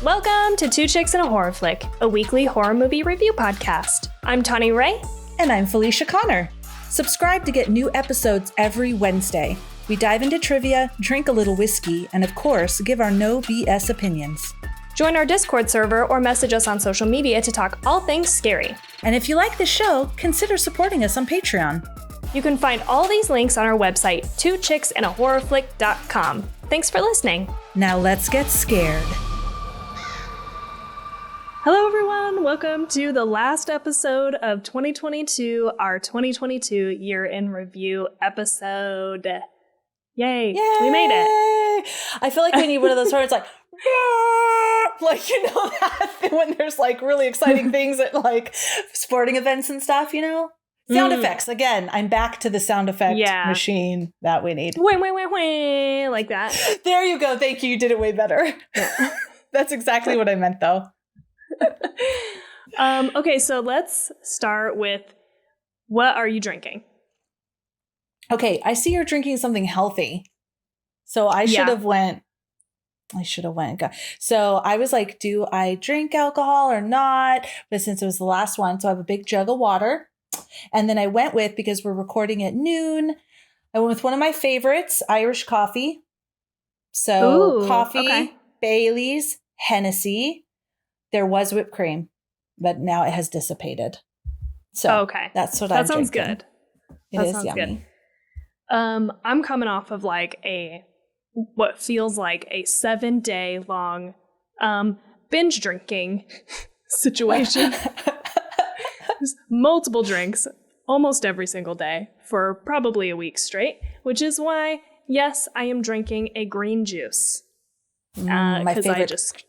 Welcome to Two Chicks and a Horror Flick, a weekly horror movie review podcast. I'm Tawny Ray. And I'm Felicia Connor. Subscribe to get new episodes every Wednesday. We dive into trivia, drink a little whiskey, and of course, give our no BS opinions. Join our Discord server or message us on social media to talk all things scary. And if you like the show, consider supporting us on Patreon. You can find all these links on our website, twochicksandahorrorflick.com. Thanks for listening. Now let's get scared. Hello, everyone. Welcome to the last episode of 2022, our 2022 year in review episode. Yay. We made it. I feel like we need one of those horrors like you know that when there's like really exciting things at like sporting events and stuff, you know? Sound effects. Again, I'm back to the sound effect machine that we need. Wait, like that. There you go. Thank you. You did it way better. That's exactly what I meant, though. Okay, so let's start with, what are you drinking? Okay, I see you're drinking something healthy. So I should have went. So I was like, do I drink alcohol or not? But since it was the last one, so I have a big jug of water. And then I went with, because we're recording at noon, I went with one of my favorites, Irish coffee. So coffee, Bailey's, Hennessy. There was whipped cream, but now it has dissipated. So that's what I'm drinking. That sounds good. It is yummy. Good. I'm coming off of like what feels like a 7-day long binge drinking situation. Multiple drinks almost every single day for probably a week straight, which is why, yes, I am drinking a green juice. My favorite. I just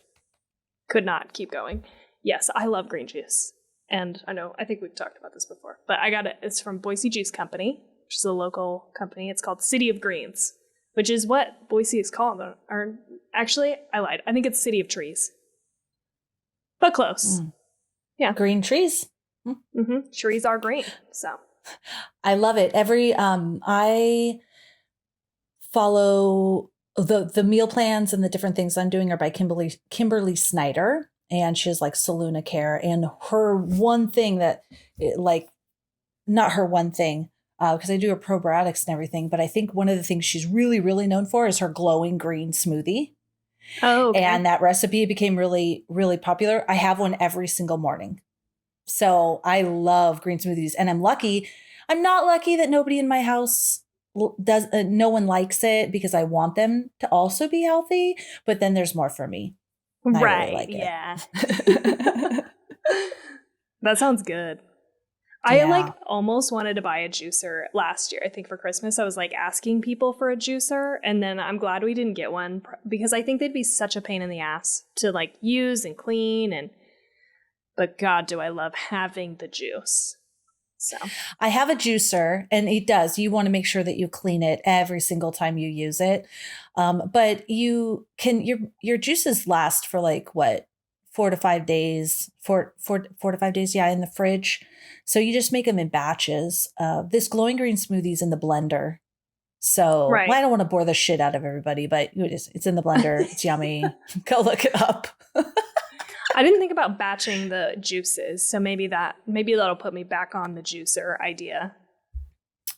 could not keep going. Yes, I love green juice. And I think we've talked about this before, but I got it. It's from Boise Juice Company, which is a local company. It's called City of Greens, which is what Boise is called. Or actually, I lied. I think it's City of Trees. But close. Yeah. Green trees. Mm-hmm. Trees are green, so I love it. I follow the meal plans, and the different things I'm doing are by Kimberly Snyder, and she has like Saluna Care, and her one thing not her one thing, because I do her probiotics and everything, but I think one of the things she's really, really known for is her glowing green smoothie. Oh, okay. And that recipe became really, really popular. I have one every single morning. So I love green smoothies, and I'm not lucky that nobody in my house does. No one likes it, because I want them to also be healthy, but then there's more for me. Right. I really like it. Yeah. That sounds good. I almost wanted to buy a juicer last year. I think for Christmas, I was like asking people for a juicer, and then I'm glad we didn't get one, because I think they'd be such a pain in the ass to like use and clean, but God, do I love having the juice. So I have a juicer, and you want to make sure that you clean it every single time you use it. But you can, your juices last for like what, 4 to 5 days, four to 5 days. Yeah. In the fridge. So you just make them in batches. This glowing green smoothie is in the blender. So I don't want to bore the shit out of everybody, but it's in the blender. It's yummy. Go look it up. I didn't think about batching the juices, so maybe that'll put me back on the juicer idea.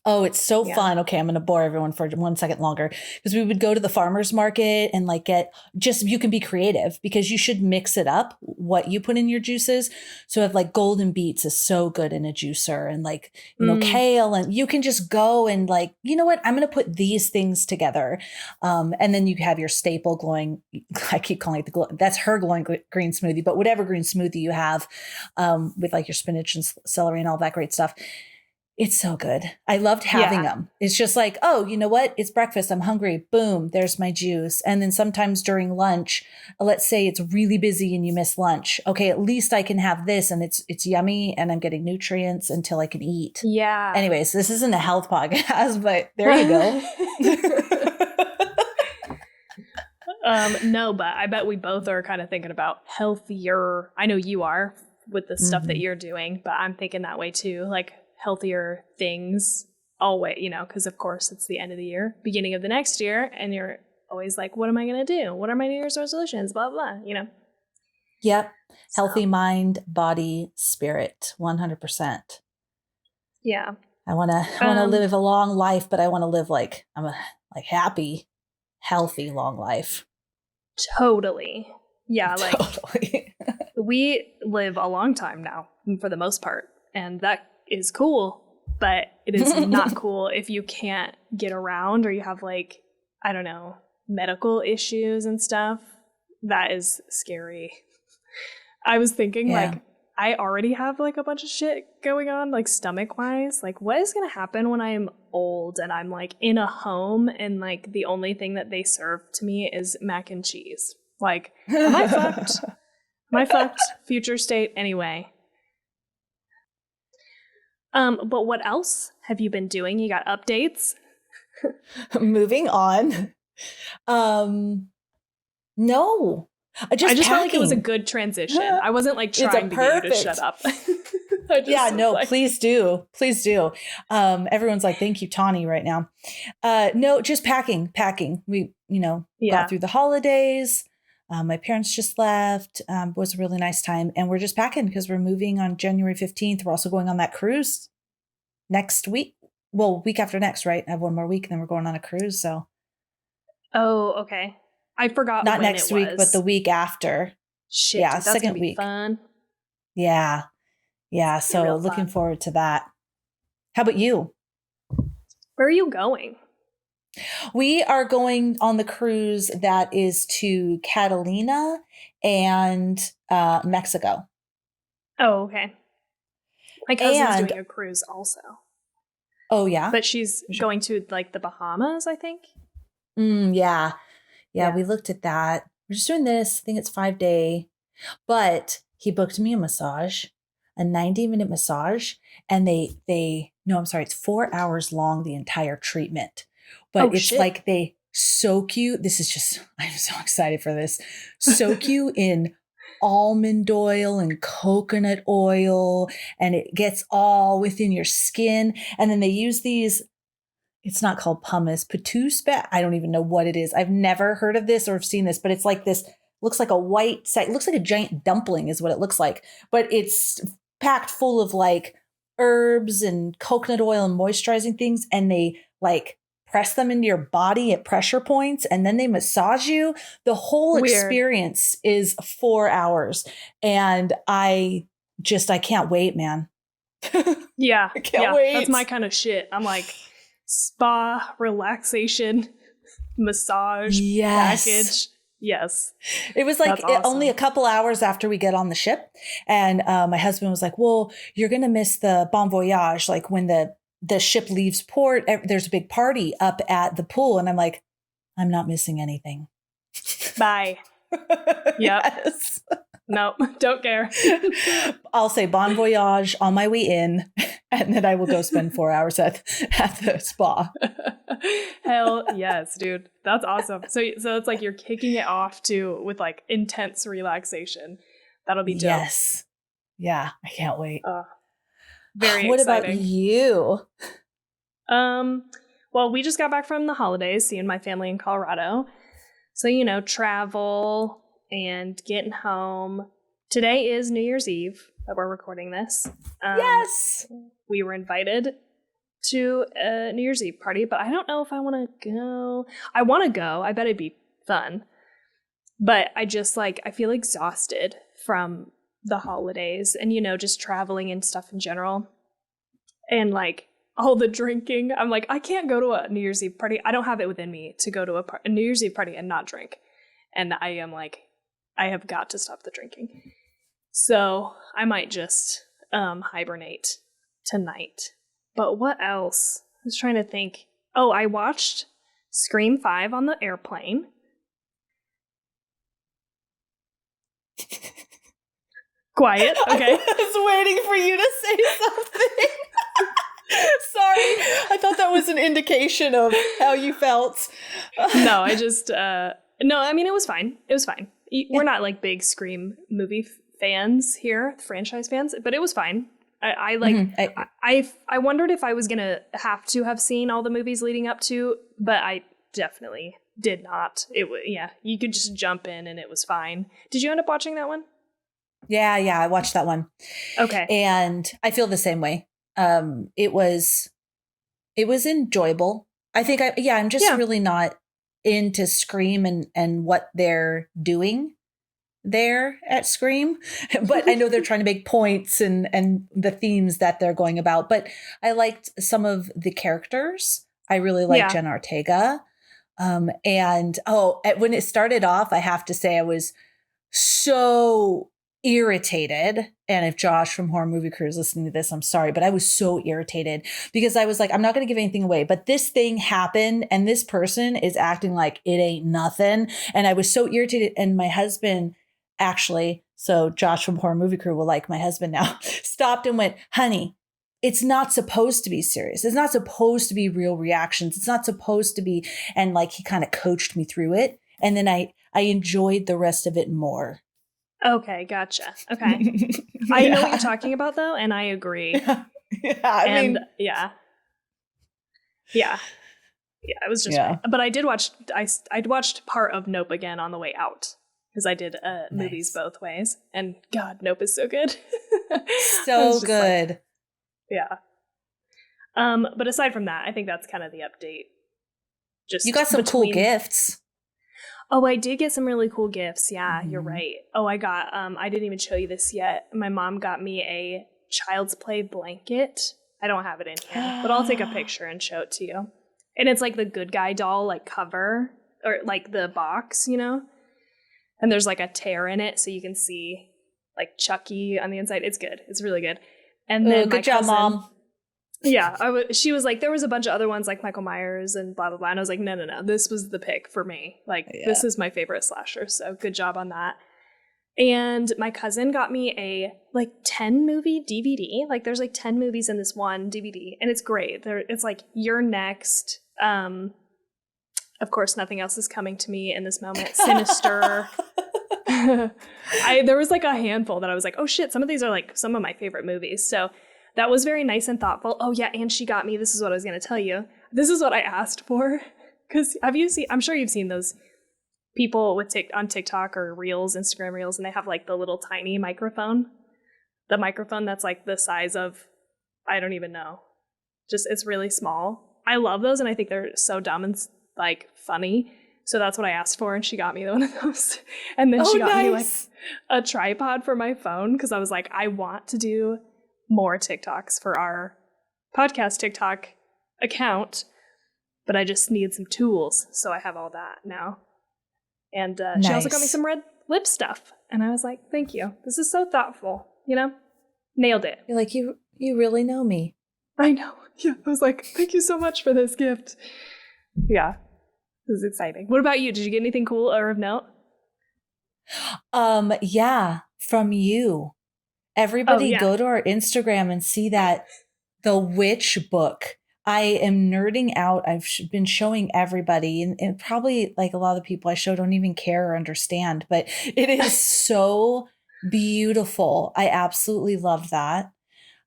Oh, it's so fun. Okay, I'm going to bore everyone for 1 second longer, because we would go to the farmer's market and like you can be creative, because you should mix it up, what you put in your juices. So have like golden beets is so good in a juicer, and like, kale, and you can just go and like, you know what, I'm going to put these things together. And then you have your staple glowing, I keep calling it that's her glowing green smoothie, but whatever green smoothie you have, with like your spinach and celery and all that great stuff. It's so good. I loved having them. It's just like, oh, you know what? It's breakfast. I'm hungry. Boom, there's my juice. And then sometimes during lunch, let's say it's really busy and you miss lunch. Okay, at least I can have this, and it's yummy, and I'm getting nutrients until I can eat. Yeah. Anyways, this isn't a health podcast, but there you go. No, but I bet we both are kind of thinking about healthier. I know you are with the stuff that you're doing, but I'm thinking that way too. Like, healthier things always, because of course it's the end of the year, beginning of the next year, and you're always like, what am I going to do? What are my New Year's resolutions? Blah, blah, Yep. So, Healthy mind, body, spirit, 100%. yeah. I want to live a long life, but I want to live like happy, healthy, long life. Totally. Yeah, like Totally. we live a long time now for the most part, and that is cool, but it is not cool if you can't get around or you have like, I don't know, medical issues and stuff. That is scary. I was thinking like I already have like a bunch of shit going on, like stomach wise. Like, what is going to happen when I'm old and I'm like in a home and like the only thing that they serve to me is mac and cheese? Like, am I fucked? Am I fucked? Future state anyway. But what else have you been doing? You got updates? Moving on. No. I just felt like it was a good transition. I wasn't like trying to get you to shut up. Please do. Please do. Everyone's like, thank you, Tawny, right now. No, just packing. We, got through the holidays. My parents just left. It was a really nice time. And we're just packing because we're moving on January 15th. We're also going on that cruise next week. Well, week after next, right? I have one more week and then we're going on a cruise. So. Oh, okay. I forgot. Not next week, but the week after. Shit, yeah, dude, that's second gonna be week. Fun. Yeah. So looking forward to that. How about you? Where are you going? We are going on the cruise that is to Catalina and Mexico. Oh, okay. My cousin's doing a cruise also. Oh, yeah? But she's going to like the Bahamas, I think. Yeah, we looked at that. We're just doing this. I think it's 5-day. But he booked me a massage, a 90-minute massage. And it's 4 hours long, the entire treatment. But like they soak you. I'm so excited for this. Soak you in almond oil and coconut oil. And it gets all within your skin. And then they use these. It's not called pumice, patuspa. I don't even know what it is. I've never heard of this or seen this, but it's like this, looks like a white, it looks like a giant dumpling is what it looks like. But it's packed full of like herbs and coconut oil and moisturizing things. And they like press them into your body at pressure points and then they massage you. The whole experience is 4 hours. And I can't wait, man. Yeah. I can't wait. That's my kind of shit. I'm like, spa, relaxation, massage package. Yes. It was like only a couple hours after we get on the ship. And my husband was like, well, you're going to miss the bon voyage. Like when the ship leaves port, there's a big party up at the pool. And I'm like, I'm not missing anything. Bye. Yep. Yes. No, don't care. I'll say bon voyage on my way in, and then I will go spend 4 hours at the spa. Hell yes, dude. That's awesome. So it's like you're kicking it off with like intense relaxation. That'll be dope. Yes. Yeah, I can't wait. Very what exciting. About you? Well, we just got back from the holidays, seeing my family in Colorado. So, travel and getting home. Today is New Year's Eve that we're recording this. Yes. We were invited to a New Year's Eve party, but I don't know if I want to go. I want to go. I bet it'd be fun. But I feel exhausted from the holidays and, just traveling and stuff in general. And like all the drinking. I'm like, I can't go to a New Year's Eve party. I don't have it within me to go to a New Year's Eve party and not drink. And I am like, I have got to stop the drinking. So I might just hibernate tonight. But what else? I was trying to think. Oh, I watched Scream 5 on the airplane. Quiet. Okay. I was waiting for you to say something. Sorry. I thought that was an indication of how you felt. No, I just... No, I mean, it was fine. It was fine. We're not like big Scream movie fans here, franchise fans, but it was fine. I wondered if I was going to have seen all the movies leading up to, but I definitely did not. You could just jump in and it was fine. Did you end up watching that one? Yeah, I watched that one. Okay. And I feel the same way. It was enjoyable. I think I'm just really not into Scream and what they're doing there at Scream. But I know they're trying to make points and the themes that they're going about. But I liked some of the characters. I really liked Jen Ortega. And when it started off, I have to say I was so irritated. And if Josh from Horror Movie Crew is listening to this, I'm sorry, but I was so irritated because I was like, I'm not going to give anything away, but this thing happened and this person is acting like it ain't nothing. And I was so irritated. And my husband actually, so Josh from Horror Movie Crew will like my husband now, stopped and went, honey, it's not supposed to be serious. It's not supposed to be real reactions. It's not supposed to be. And like, he kind of coached me through it. And then I enjoyed the rest of it more. Okay, gotcha. Okay. I know what you're talking about though, and I agree. I mean, yeah, it was just right. But I did watch, I'd watched part of Nope again on the way out because I did movies both ways. And God, Nope is so good. So good. Like, yeah. But aside from that, I think that's kind of the update. Just you got some cool gifts. Oh, I did get some really cool gifts. Yeah, you're right. Oh, I got, I didn't even show you this yet. My mom got me a Child's Play blanket. I don't have it in here, but I'll take a picture and show it to you. And it's like the Good Guy doll, like cover, or like the box, you know? And there's like a tear in it so you can see like Chucky on the inside. It's good. It's really good. And then good job, Mom. Yeah, she was like, there was a bunch of other ones like Michael Myers and blah, blah, blah. And I was like, no. This was the pick for me. Like, this is my favorite slasher. So good job on that. And my cousin got me a like 10 movie DVD. Like there's like 10 movies in this one DVD. And it's great. It's like You're Next. Of course, Nothing Else Is Coming to Me in This Moment. Sinister. There was like a handful that I was like, oh shit, some of these are like some of my favorite movies. So that was very nice and thoughtful. Oh yeah, and she got me, this is what I was going to tell you. This is what I asked for. Because I'm sure you've seen those people on TikTok or Reels, Instagram Reels, and they have like the little tiny microphone. The microphone that's like the size of, I don't even know. Just, it's really small. I love those and I think they're so dumb and like funny. So that's what I asked for, and she got me one of those. And then she got me like a tripod for my phone because I was like, I want to do more TikToks for our podcast TikTok account, but I just need some tools. So I have all that now. And she also got me some red lip stuff. And I was like, thank you. This is so thoughtful, you know? Nailed it. You're like, you really know me. I know. Yeah. I was like, thank you so much for this gift. Yeah. This is exciting. What about you? Did you get anything cool or of note? Yeah, from you. Everybody go to our Instagram and see that The Witch book. I am nerding out. I've been showing everybody, and probably like a lot of the people I show don't even care or understand, but it is so beautiful. I absolutely love that.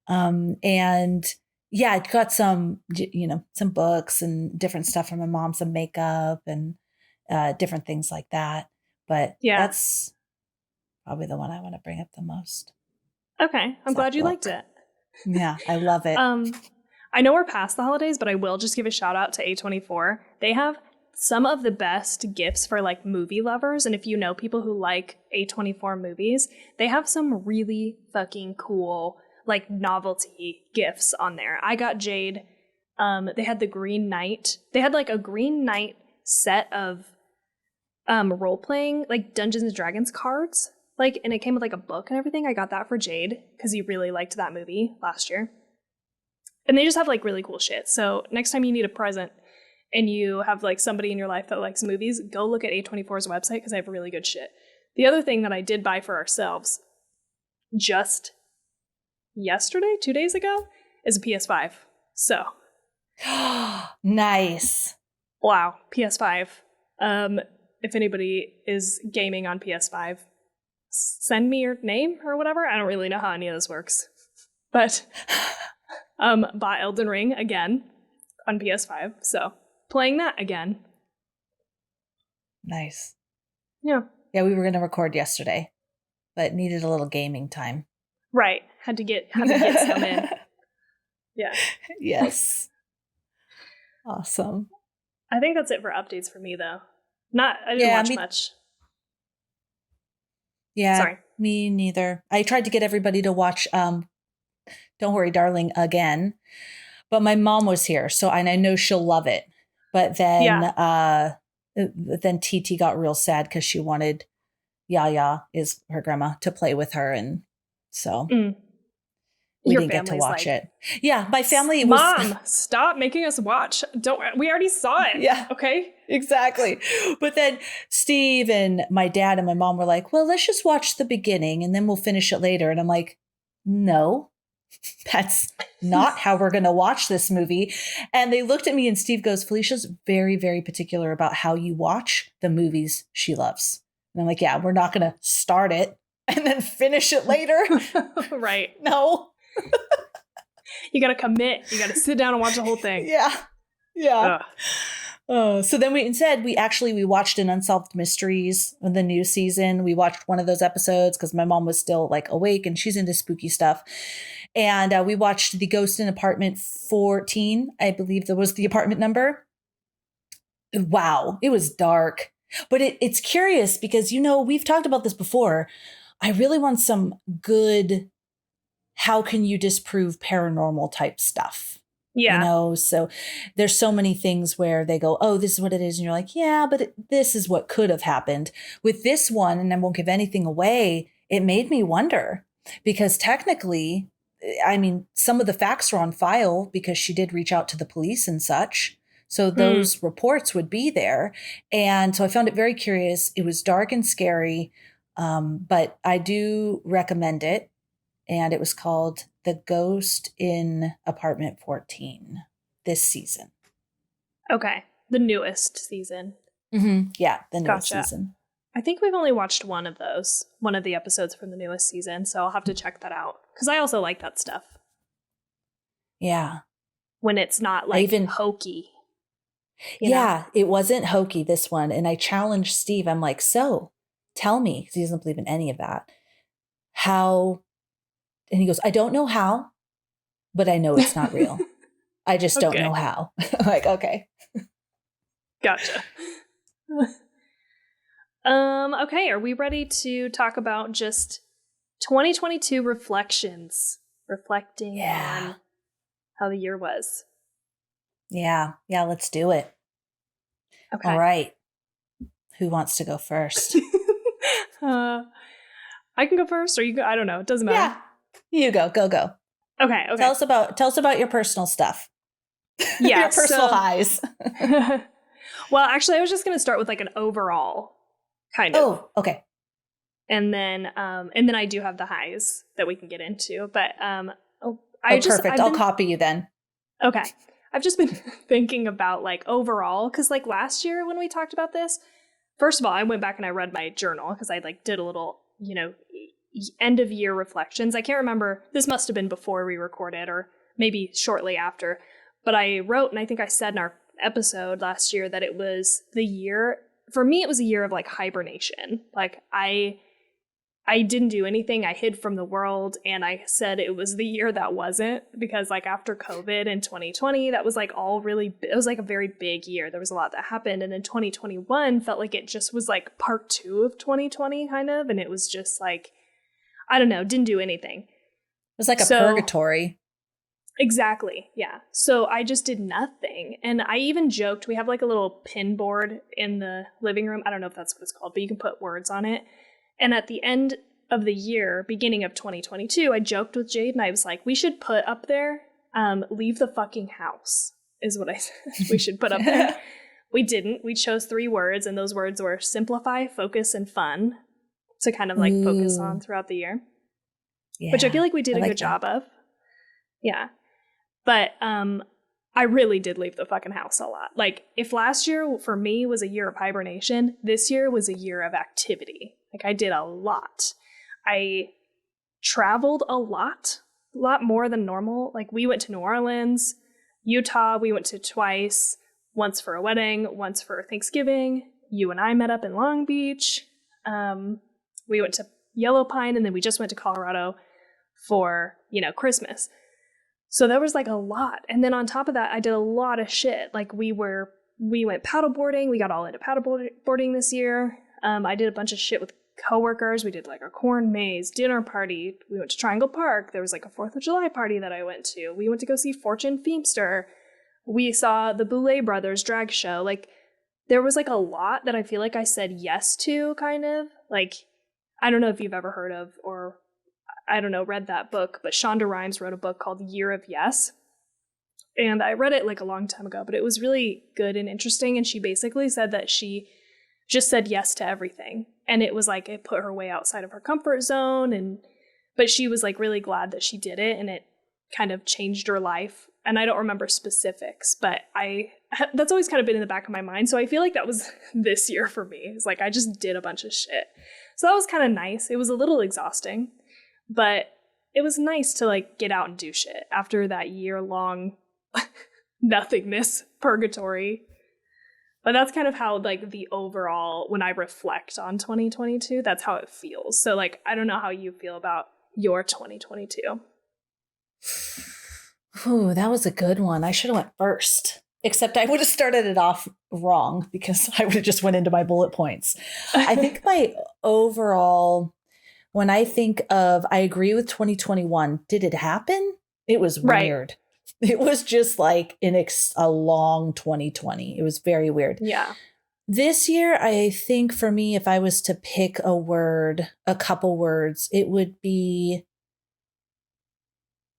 And yeah, I got some books and different stuff from my mom, some makeup and different things like that. But that's probably the one I want to bring up the most. Okay. I'm glad you liked it. Yeah, I love it. I know we're past the holidays, but I will just give a shout out to A24. They have some of the best gifts for like movie lovers. And if you know people who like A24 movies, they have some really fucking cool like novelty gifts on there. I got Jade. They had the Green Knight. They had like a Green Knight set of role-playing like Dungeons and Dragons cards. Like, and it came with like a book and everything. I got that for Jade because he really liked that movie last year. And they just have like really cool shit. So next time you need a present and you have like somebody in your life that likes movies, go look at A24's website because they have really good shit. The other thing that I did buy for ourselves just yesterday, 2 days ago, is a PS5. So. Nice. Wow. PS5. If anybody is gaming on PS5, send me your name or whatever. I don't really know how any of this works. But bought Elden Ring again on PS5. So playing that again. Nice. Yeah. Yeah, we were going to record yesterday, but needed a little gaming time. Right. Had to get some in. Yeah. Yes. Awesome. I think that's it for updates for me, though. I didn't watch much. Yeah. Sorry. Me neither. I tried to get everybody to watch Don't Worry, Darling again, but my mom was here, and I know she'll love it. But then TT got real sad because she wanted Yaya, is her grandma, to play with her, and so we didn't get to watch it. Yeah, my family was. Mom, stop making us watch. We already saw it. Yeah. Okay. Exactly. But then Steve and my dad and my mom were like, well, let's just watch the beginning and then we'll finish it later. And I'm like, no, that's not how we're going to watch this movie. And they looked at me and Steve goes, Felicia's very, very particular about how you watch the movies she loves. And I'm like, yeah, we're not going to start it and then finish it later. Right. No. You got to commit. You got to sit down and watch the whole thing. Yeah. Yeah. So then we watched an Unsolved Mysteries in the new season. We watched one of those episodes because my mom was still like awake and she's into spooky stuff. And we watched The Ghost in Apartment 14. I believe that was the apartment number. Wow. It was dark, but it's curious because, we've talked about this before. I really want some good, how can you disprove paranormal type stuff? Yeah. So there's so many things where they go, oh, this is what it is. And you're like, yeah, but this is what could have happened. With this one, and I won't give anything away, it made me wonder because technically, some of the facts are on file because she did reach out to the police and such. So those reports would be there. And so I found it very curious. It was dark and scary, but I do recommend it. And it was called The Ghost in Apartment 14 this season. Okay. The newest season. Mm-hmm. Yeah, the newest season. I think we've only watched one of the episodes from the newest season. So I'll have to check that out. Because I also like that stuff. Yeah. When it's not like hokey. Yeah, it wasn't hokey, this one. And I challenged Steve. I'm like, so tell me, because he doesn't believe in any of that, how... And he goes, I don't know how, but I know it's not real. I just don't know how. I'm like, okay. Gotcha. Okay, are we ready to talk about just 2022 reflections? Reflecting on how the year was. Yeah, let's do it. Okay. All right. Who wants to go first? I can go first, or you go. I don't know. It doesn't matter. Yeah. You go. Okay. Tell us about your personal stuff. Yeah. Your personal highs. Well, actually, I was just going to start with like an overall kind of. Oh, okay. And then I do have the highs that we can get into. But perfect. I'll copy you then. Okay. I've just been thinking about like overall, because like last year when we talked about this, first of all, I went back and I read my journal because I like did a little, end of year reflections. I can't remember. This must have been before we recorded or maybe shortly after. But I wrote, and I think I said in our episode last year that it was the year, for me, it was a year of like hibernation. Like I didn't do anything. I hid from the world. And I said it was the year that wasn't, because like after COVID in 2020, that was like it was like a very big year. There was a lot that happened. And then 2021 felt like it just was like part 2 of 2020 kind of. And it was just like, I don't know, didn't do anything. It was like a purgatory. Exactly. Yeah. So I just did nothing. And I even joked, we have like a little pin board in the living room. I don't know if that's what it's called, but you can put words on it. And at the end of the year, beginning of 2022, I joked with Jade and I was like, we should put up there, leave the fucking house is what I said we should put up there. We didn't. We chose 3 words, and those words were simplify, focus, and fun to kind of like focus on throughout the year, which I feel like we did a good job of. Yeah. But I really did leave the fucking house a lot. Like if last year for me was a year of hibernation, this year was a year of activity. Like I did a lot. I traveled a lot more than normal. Like we went to New Orleans, Utah, we went to twice, once for a wedding, once for Thanksgiving. You and I met up in Long Beach. We went to, yellow pine, and then we just went to Colorado for, Christmas. So there was like a lot. And then on top of that, I did a lot of shit. Like we went paddleboarding. We got all into paddleboarding this year. I did a bunch of shit with coworkers. We did like a corn maze dinner party. We went to Triangle Park. There was like a 4th of July party that I went to. We went to go see Fortune Feimster. We saw the Boulet Brothers drag show. Like there was like a lot that I feel like I said yes to, kind of. Like, I don't know if you've ever heard of or I don't know, read that book, but Shonda Rhimes wrote a book called Year of Yes. And I read it like a long time ago, but it was really good and interesting. And she basically said that she just said yes to everything. And it was like, it put her way outside of her comfort zone. But she was like really glad that she did it, and it kind of changed her life. And I don't remember specifics, but that's always kind of been in the back of my mind. So I feel like that was this year for me. It's like, I just did a bunch of shit. So that was kind of nice. It was a little exhausting, but it was nice to like get out and do shit after that year-long nothingness purgatory. But that's kind of how like the overall, when I reflect on 2022, that's how it feels. So like, I don't know how you feel about your 2022. Ooh, that was a good one. I should have went first, except I would have started it off wrong because I would have just went into my bullet points. I think my overall, when I think of, I agree with 2021. Did it happen? It was weird. It was just like a long 2020. It was very weird. Yeah. This year, I think for me, if I was to pick a word, a couple words, it would be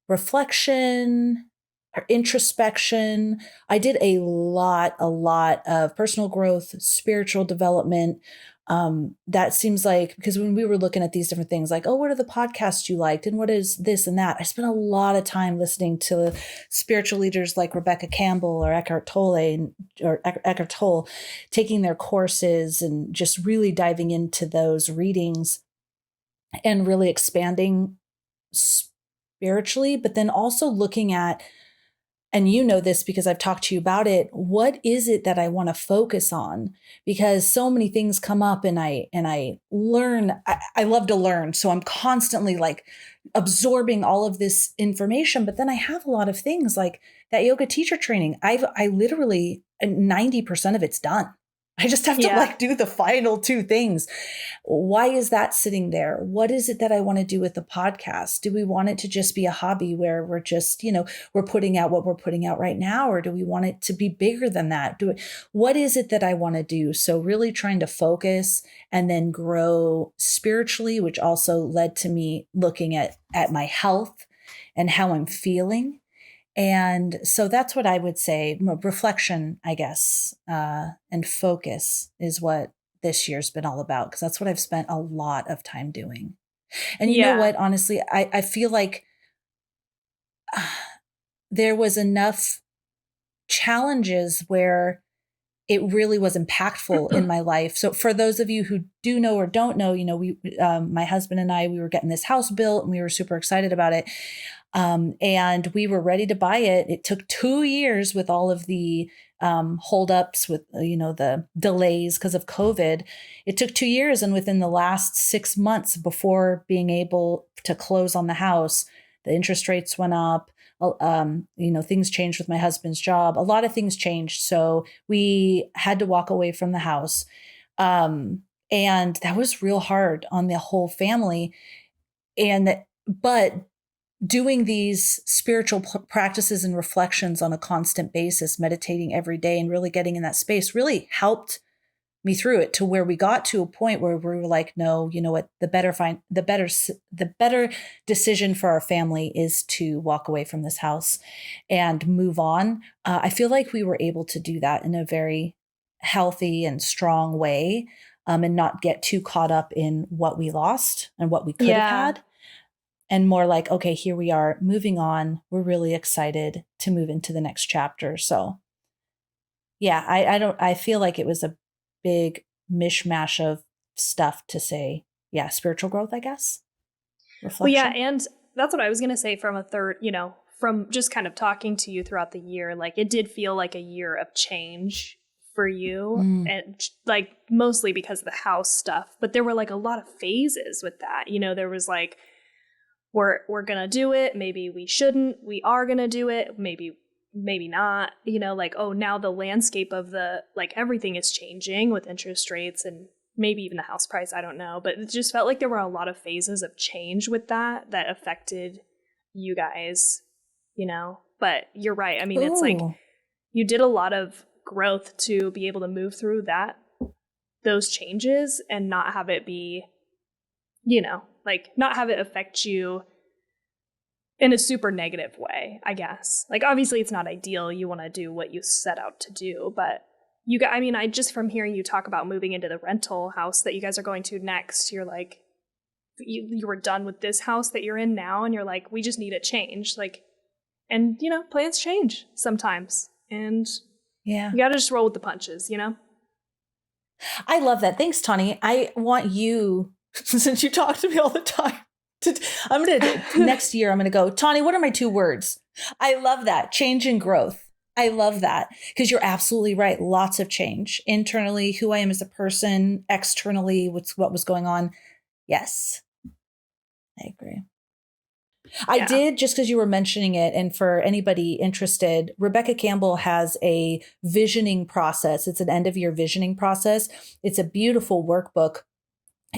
reflection or introspection. I did a lot of personal growth, spiritual development. That seems like, because when we were looking at these different things, like, oh, what are the podcasts you liked? And what is this and that? I spent a lot of time listening to spiritual leaders like Rebecca Campbell or Eckhart Tolle, taking their courses and just really diving into those readings and really expanding spiritually, but then also looking at, and you know this because I've talked to you about it, what is it that I want to focus on? Because so many things come up and I learn, I love to learn. So I'm constantly like absorbing all of this information, but then I have a lot of things like that yoga teacher training. I literally 90% of it's done. I just have to like do the final 2 things. Why is that sitting there? What is it that I want to do with the podcast? Do we want it to just be a hobby where we're just, we're putting out what we're putting out right now? Or do we want it to be bigger than that? What is it that I want to do? So really trying to focus and then grow spiritually, which also led to me looking at my health and how I'm feeling. And so that's what I would say. Reflection, I guess, and focus is what this year's been all about, because that's what I've spent a lot of time doing. And you know what? Honestly, I feel like there was enough challenges where it really was impactful in my life. So for those of you who do know or don't know, we, my husband and I, we were getting this house built and we were super excited about it. And we were ready to buy it. It took 2 years with all of the holdups with, the delays because of COVID. It took 2 years. And within the last 6 months before being able to close on the house, the interest rates went up. Things changed with my husband's job. A lot of things changed. So we had to walk away from the house. And that was real hard on the whole family. But doing these spiritual practices and reflections on a constant basis, meditating every day and really getting in that space really helped me through it to where we got to a point where we were like, no, you know what, the better decision for our family is to walk away from this house and move on. I feel like we were able to do that in a very healthy and strong way, and not get too caught up in what we lost and what we could have had. And more like, okay, here we are moving on. We're really excited to move into the next chapter. So yeah, I feel like it was a big mishmash of stuff to say. Yeah. Spiritual growth, I guess. Reflection. Well, yeah. And that's what I was going to say from from just kind of talking to you throughout the year. Like it did feel like a year of change for you, and like mostly because of the house stuff, but there were like a lot of phases with that. You know, there was like, we're gonna do it, maybe we shouldn't, we are gonna do it, maybe not, you know, like, oh, now the landscape of the, like, everything is changing with interest rates and maybe even the house price, I don't know, but it just felt like there were a lot of phases of change with that affected you guys, you know. But you're right, I mean, it's like you did a lot of growth to be able to move through those changes and not have it be, you know, like not have it affect you in a super negative way, I guess. Like, obviously it's not ideal. You want to do what you set out to do, but I mean, I just, from hearing you talk about moving into the rental house that you guys are going to next, you're like, you were done with this house that you're in now, and you're like, we just need a change. Like, and you know, plans change sometimes. And you got to just roll with the punches, you know? I love that. Thanks, Tawny. I want you, since you talk to me all the time, next year, I'm going to go, Tawny, what are my 2 words? I love that. Change and growth. I love that because you're absolutely right. Lots of change internally, who I am as a person, externally, what was going on. Yes, I agree. I did, just because you were mentioning it, and for anybody interested, Rebecca Campbell has a visioning process. It's an end of year visioning process. It's a beautiful workbook,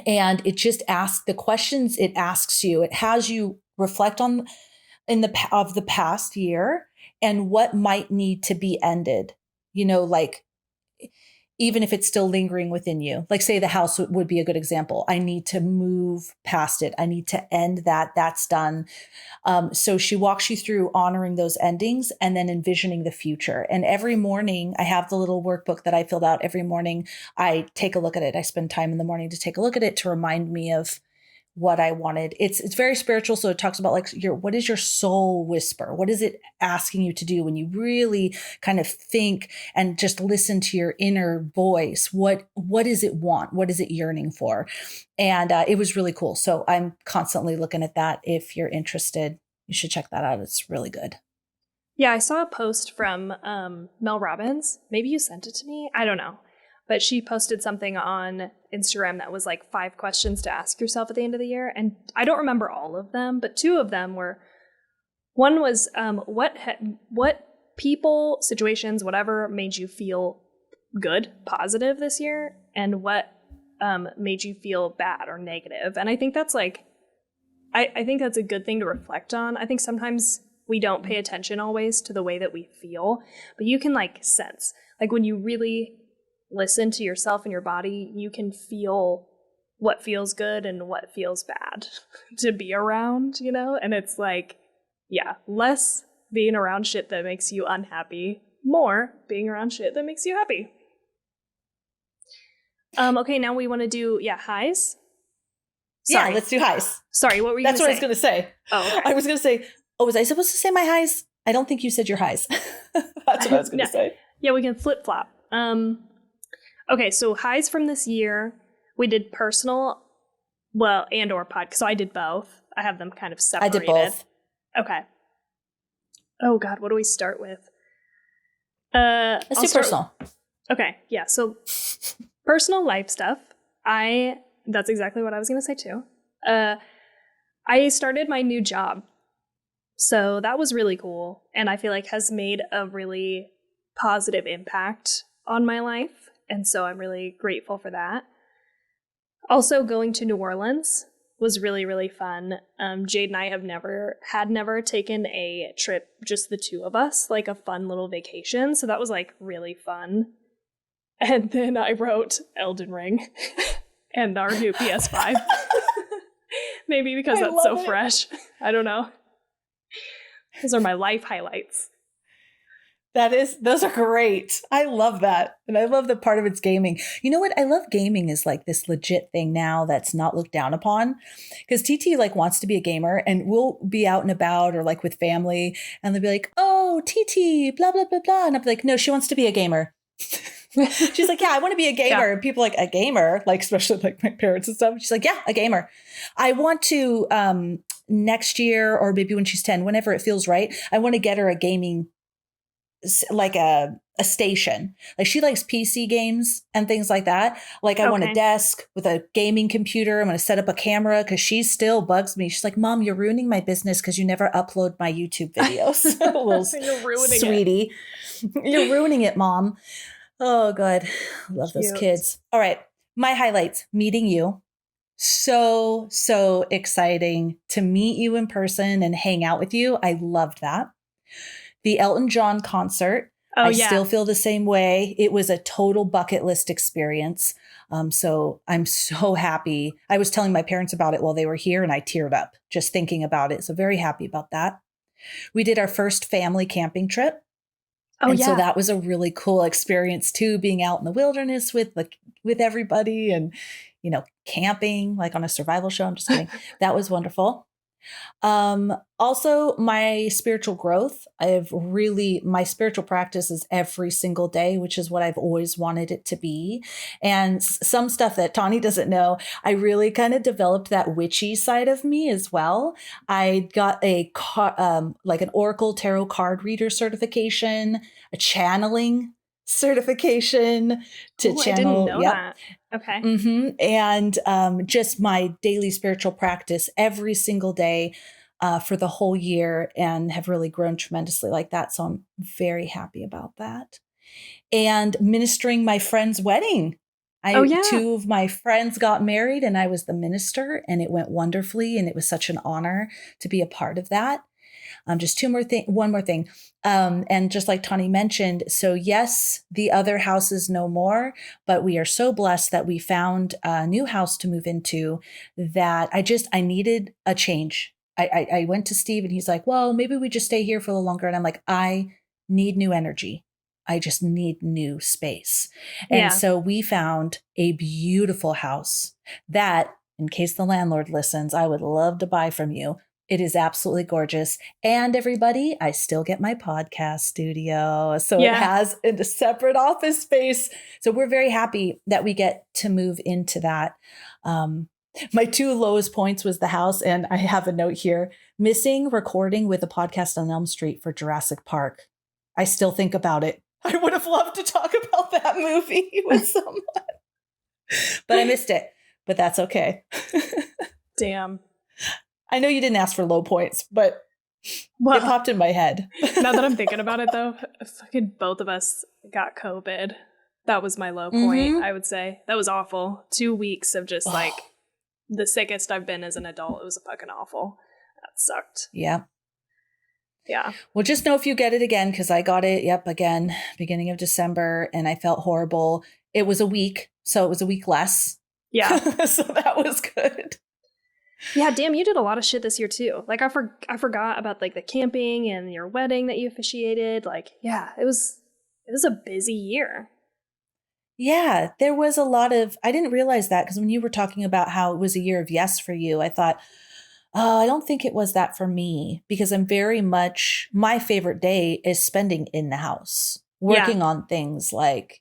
and it just asks the questions it asks you. It has you reflect on of the past year and what might need to be ended. You know, like, even if it's still lingering within you, like say the house would be a good example. I need to move past it. I need to end that. That's done. So she walks you through honoring those endings and then envisioning the future. And every morning I have the little workbook that I filled out. Every morning I take a look at it. I spend time in the morning to take a look at it to remind me of what I wanted. It's very spiritual. So it talks about like what is your soul whisper? What is it asking you to do when you really kind of think and just listen to your inner voice? What does it want? What is it yearning for? And it was really cool. So I'm constantly looking at that. If you're interested, you should check that out. It's really good. Yeah, I saw a post from Mel Robbins. Maybe you sent it to me. I don't know. But she posted something on Instagram that was like 5 questions to ask yourself at the end of the year. And I don't remember all of them, but 2 of them were, one was what people, situations, whatever made you feel good, positive this year, and what made you feel bad or negative. And I think that's like, I think that's a good thing to reflect on. I think sometimes we don't pay attention always to the way that we feel, but you can like sense, like when you really listen to yourself and your body, you can feel what feels good and what feels bad to be around, you know? And it's like, yeah, less being around shit that makes you unhappy, more being around shit that makes you happy. Okay, now we want to do, highs. Sorry. Yeah, let's do highs. Sorry, what were you That's what I was going to say. Oh, okay. I was going to say, was I supposed to say my highs? I don't think you said your highs. That's what I was going to say. Yeah, we can flip-flop. Okay, so highs from this year, we did personal, and or podcast. So I did both. I have them kind of separated. I did both. Okay. Oh God, what do we start with? Let's do personal. Okay, yeah. So personal life stuff. That's exactly what I was going to say too. I started my new job. So that was really cool. And I feel like has made a really positive impact on my life. And so I'm really grateful for that. Also, going to New Orleans was really, really fun. Jade and I have never taken a trip, just the 2 of us, like a fun little vacation. So that was like really fun. And then I wrote Elden Ring and our new PS5. Maybe because that's so fresh. I don't know. Those are my life highlights. Those are great. I love that. And I love that part of it's gaming. You know what? I love gaming is like this legit thing now that's not looked down upon. Because TT like wants to be a gamer and we'll be out and about or like with family and they'll be like, oh, TT, blah, blah, blah, blah. And I'll be like, no, she wants to be a gamer. She's like, yeah, I want to be a gamer. Yeah. And people are like, a gamer, like especially like my parents and stuff. She's like, yeah, a gamer. I want to next year or maybe when she's 10, whenever it feels right, I want to get her a gaming like a station. Like she likes PC games and things like that. Like I want a desk with a gaming computer. I'm going to set up a camera because she still bugs me. She's like, Mom, you're ruining my business because you never upload my YouTube videos. You're ruining sweetie. You're ruining it, Mom. Oh, God. Love those kids. All right. My highlights, meeting you. So exciting to meet you in person and hang out with you. I loved that. The Elton John concert. I still feel the same way. It was a total bucket list experience. So I'm so happy. I was telling my parents about it while they were here and I teared up just thinking about it. So very happy about that. We did our first family camping trip. So that was a really cool experience too, being out in the wilderness with everybody and, camping like on a survival show. I'm just kidding. That was wonderful. Also my spiritual growth. My spiritual practice is every single day, which is what I've always wanted it to be. And some stuff that Tawny doesn't know, I really kind of developed that witchy side of me as well. I got like an Oracle tarot card reader certification, a channeling certification to channel. I didn't know that. Okay. Mm-hmm. And just my daily spiritual practice every single day for the whole year, and have really grown tremendously like that. So I'm very happy about that. And ministering my friend's wedding. Two of my friends got married and I was the minister, and it went wonderfully. And it was such an honor to be a part of that. Just one more thing. And just like Tawny mentioned, so yes, the other house is no more, but we are so blessed that we found a new house to move into that I needed a change. I went to Steve and he's like, well, maybe we just stay here for a little longer. And I'm like, I need new energy. I just need new space. And so we found a beautiful house that, in case the landlord listens, I would love to buy from you. It is absolutely gorgeous. And everybody, I still get my podcast studio. So it has a separate office space. So we're very happy that we get to move into that. My two lowest points was the house. And I have a note here, missing recording with a podcast on Elm Street for Jurassic Park. I still think about it. I would have loved to talk about that movie with someone. But I missed it. But that's okay. Damn. I know you didn't ask for low points, but it popped in my head. Now that I'm thinking about it, though, fucking both of us got COVID. That was my low point, I would say. That was awful. 2 weeks of just like the sickest I've been as an adult. It was fucking awful. That sucked. Yeah. Yeah. Well, just know if you get it again, because I got it, again, beginning of December, and I felt horrible. It was a week, so it was a week less. Yeah. So that was good. Yeah, damn, you did a lot of shit this year too. Like I forgot about like the camping and your wedding that you officiated. Like, yeah, it was a busy year. Yeah, there was a lot of, I didn't realize that because when you were talking about how it was a year of yes for you, I thought, oh, I don't think it was that for me, because I'm very much, my favorite day is spending in the house, working on things like,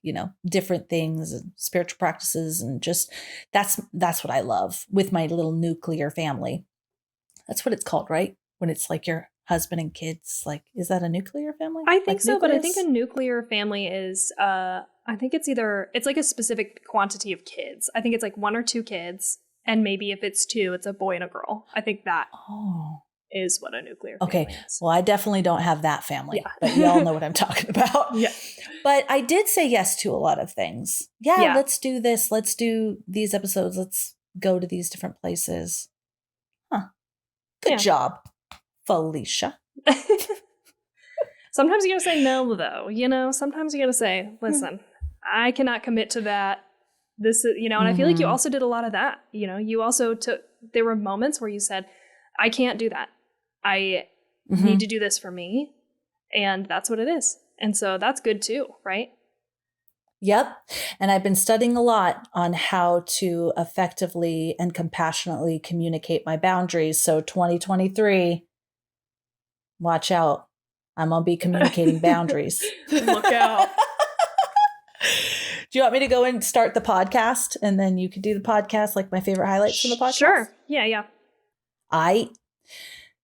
different things and spiritual practices. And just, that's what I love with my little nuclear family. That's what it's called, right? When it's like your husband and kids, like, is that a nuclear family? I think like so, nucleus? But I think a nuclear family is, I think it's like a specific quantity of kids. I think it's like 1 or 2 kids. And maybe if it's 2, it's a boy and a girl. I think that is what a nuclear family is. Well, I definitely don't have that family, but y'all know what I'm talking about. Yeah. But I did say yes to a lot of things. Yeah, let's do this. Let's do these episodes. Let's go to these different places. Huh. Good job, Felicia. Sometimes you gotta say no, though. Sometimes you gotta say, listen, I cannot commit to that. This is, and I feel like you also did a lot of that. You also there were moments where you said, I can't do that. I need to do this for me. And that's what it is. And so that's good too, right? Yep. And I've been studying a lot on how to effectively and compassionately communicate my boundaries. So 2023, watch out. I'm going to be communicating boundaries. Look out. Do you want me to go and start the podcast and then you could do the podcast, like my favorite highlights from the podcast? Sure. Yeah.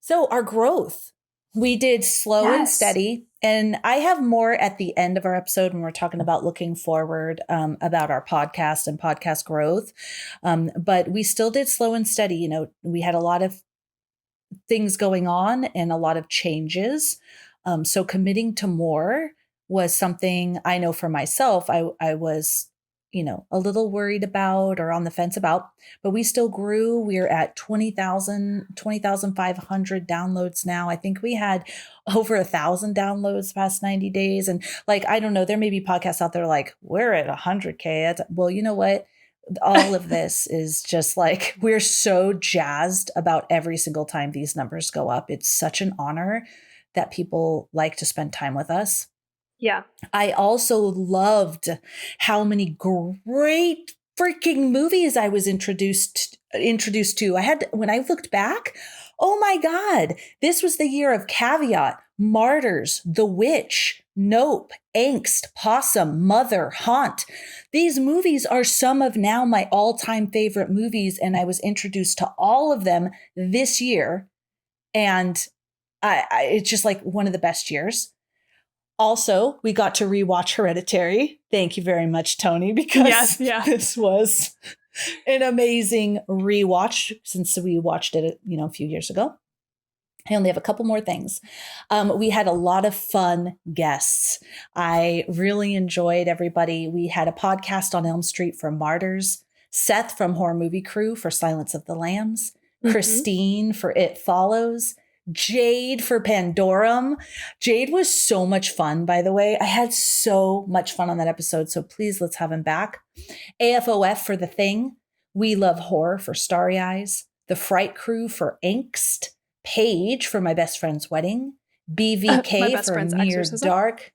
So our growth, We did slow and steady. And I have more at the end of our episode when we're talking about looking forward about our podcast and podcast growth. But we still did slow and steady. You know, we had a lot of things going on and a lot of changes. So committing to more was something I know for myself, I was, you know, a little worried about or on the fence about, but we still grew. We're at 20,500 downloads now. I think we had over 1,000 downloads past 90 days. And like, I don't know, there may be podcasts out there like, we're at 100K. Well, you know what? All of this is just like, we're so jazzed about every single time these numbers go up. It's such an honor that people like to spend time with us. Yeah. I also loved how many great freaking movies I was introduced to. When I looked back, oh my God, this was the year of Caveat, Martyrs, The Witch, Nope, Angst, Possum, Mother, Haunt. These movies are some of now my all-time favorite movies, and I was introduced to all of them this year. And it's just like one of the best years. Also, we got to rewatch Hereditary. Thank you very much, Tony, because this was an amazing rewatch since we watched it, you know, a few years ago. I only have a couple more things. We had a lot of fun guests. I really enjoyed everybody. We had a podcast on Elm Street for Martyrs, Seth from Horror Movie Crew for Silence of the Lambs, Christine for It Follows, Jade for Pandorum. Jade was so much fun, by the way. I had so much fun on that episode, so please let's have him back. AFOF for The Thing, We Love Horror for Starry Eyes, The Fright Crew for Angst, Paige for My Best Friend's Wedding, BVK for Near Dark.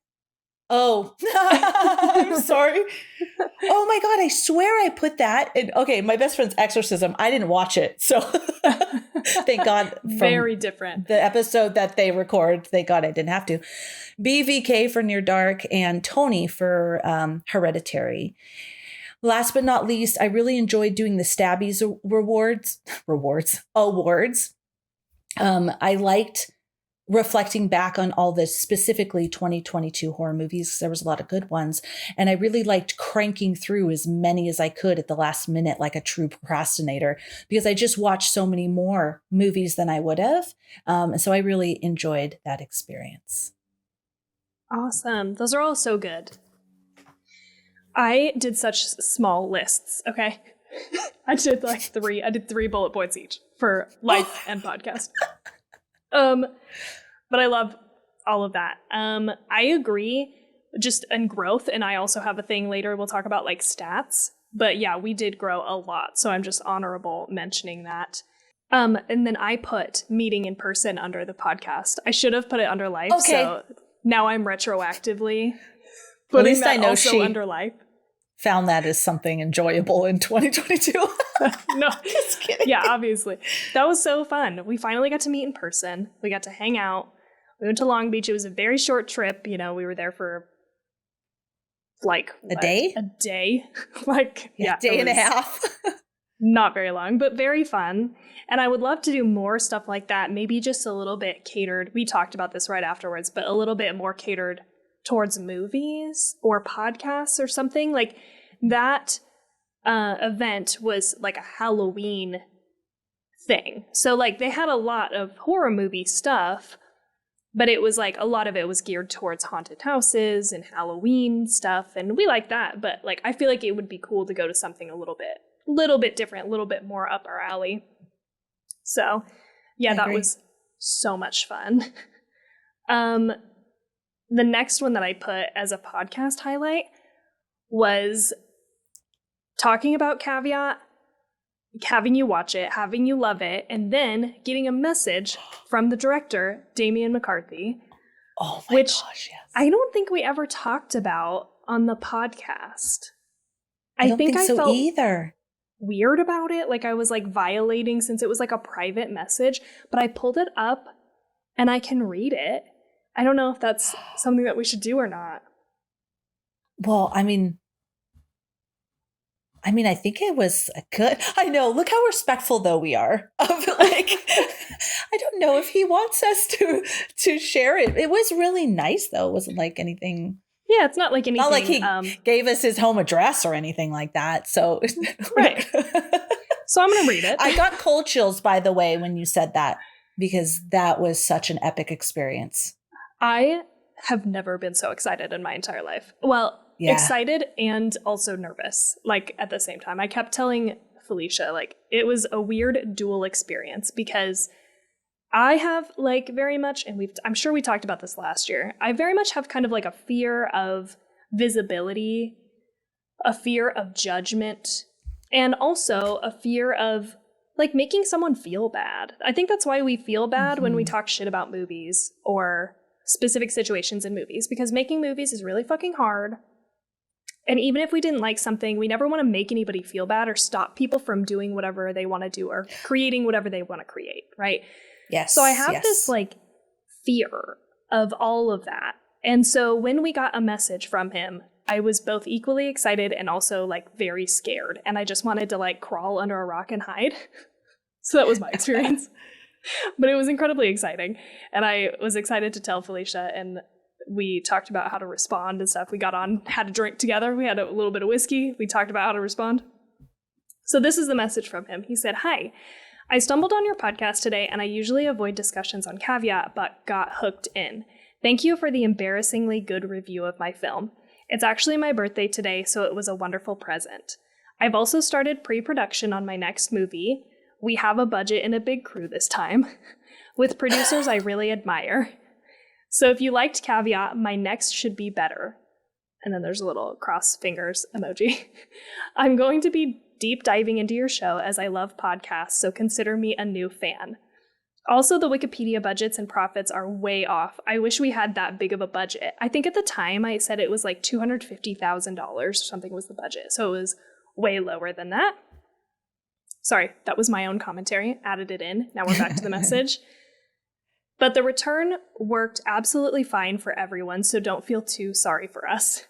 Oh, I'm sorry. Oh my God, I swear I put that in. Okay, My Best Friend's Exorcism. I didn't watch it. So thank God. Very different. The episode that they record, thank God I didn't have to. BVK for Near Dark and Tony for Hereditary. Last but not least, I really enjoyed doing the Stabbies awards. I liked reflecting back on all the specifically 2022 horror movies, because there was a lot of good ones. And I really liked cranking through as many as I could at the last minute, like a true procrastinator, because I just watched so many more movies than I would have. And so I really enjoyed that experience. Awesome. Those are all so good. I did such small lists. Okay. I did like 3 bullet points each for life and podcast. But I love all of that. I agree, just in growth, and I also have a thing later we'll talk about like stats. But yeah, we did grow a lot, so I'm just honorable mentioning that. And then I put meeting in person under the podcast. I should have put it under life, so now I'm retroactively putting that also under life. Found that as something enjoyable in 2022. No, just kidding. Yeah, obviously. That was so fun. We finally got to meet in person. We got to hang out. We went to Long Beach. It was a very short trip. You know, we were there for like a day? A day. Like, a day and a half. Not very long, but very fun. And I would love to do more stuff like that. Maybe just a little bit catered. We talked about this right afterwards, but a little bit more catered towards movies or podcasts or something. Like that event was like a Halloween thing. So like they had a lot of horror movie stuff, but it was like a lot of it was geared towards haunted houses and Halloween stuff. And we like that. But like I feel like it would be cool to go to something a little bit different, a little bit more up our alley. So yeah, that was so much fun. The next one that I put as a podcast highlight was talking about Caveat, having you watch it, having you love it, and then getting a message from the director, Damian Mc Carthy. Oh my gosh, yes. I don't think we ever talked about on the podcast. I don't think so felt either. Weird about it. Like I was like violating since it was like a private message, but I pulled it up and I can read it. I don't know if that's something that we should do or not. Well, I mean, I mean, I think it was a good. I know. Look how respectful though we are. Of like, I don't know if he wants us to share it. It was really nice though. It wasn't like anything. Yeah, it's not like anything. Not like he gave us his home address or anything like that. So right. So I'm gonna read it. I got cold chills, by the way, when you said that, because that was such an epic experience. I have never been so excited in my entire life. Well, excited and also nervous, like at the same time. I kept telling Felicia, like, it was a weird dual experience because I have like very much, and I'm sure we talked about this last year, I very much have kind of like a fear of visibility, a fear of judgment, and also a fear of like making someone feel bad. I think that's why we feel bad when we talk shit about movies or specific situations in movies, because making movies is really fucking hard. And even if we didn't like something, we never want to make anybody feel bad or stop people from doing whatever they want to do or creating whatever they want to create, right? Yes. So I have this like fear of all of that. And so when we got a message from him, I was both equally excited and also like very scared. And I just wanted to like crawl under a rock and hide. So that was my experience. But it was incredibly exciting. And I was excited to tell Felicia, and we talked about how to respond and stuff. We got on, had a drink together. We had a little bit of whiskey. We talked about how to respond. So this is the message from him. He said, "Hi, I stumbled on your podcast today, and I usually avoid discussions on Caveat, but got hooked in. Thank you for the embarrassingly good review of my film. It's actually my birthday today, so it was a wonderful present. I've also started pre-production on my next movie. We have a budget and a big crew this time, with producers I really admire. So if you liked Caveat, my next should be better." And then there's a little cross fingers emoji. "I'm going to be deep diving into your show as I love podcasts, so consider me a new fan. Also, the Wikipedia budgets and profits are way off. I wish we had that big of a budget. I think at the time I said it was like $250,000 or something was the budget, so it was way lower than that." Sorry, that was my own commentary. Added it in. Now we're back to the message. "But the return worked absolutely fine for everyone, so don't feel too sorry for us.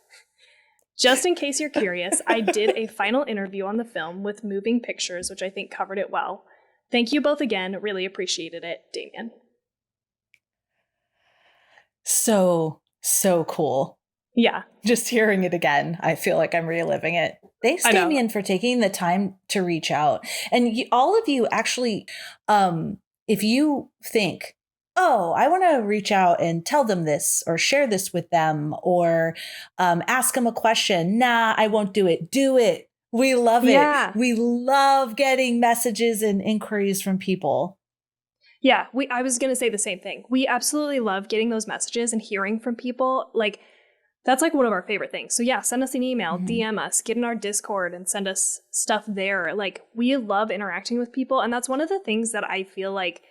Just in case you're curious, I did a final interview on the film with Moving Pictures, which I think covered it well. Thank you both again. Really appreciated it, Damian." So cool. Yeah. Just hearing it again, I feel like I'm reliving it. Thanks, Damian, for taking the time to reach out. And all of you actually, if you think, oh, I want to reach out and tell them this or share this with them or ask them a question. Nah, I won't do it. Do it. We love it. Yeah. We love getting messages and inquiries from people. Yeah, I was going to say the same thing. We absolutely love getting those messages and hearing from people. Like, that's like one of our favorite things. So yeah, send us an email, DM us, get in our Discord and send us stuff there. Like, we love interacting with people. And that's one of the things that I feel like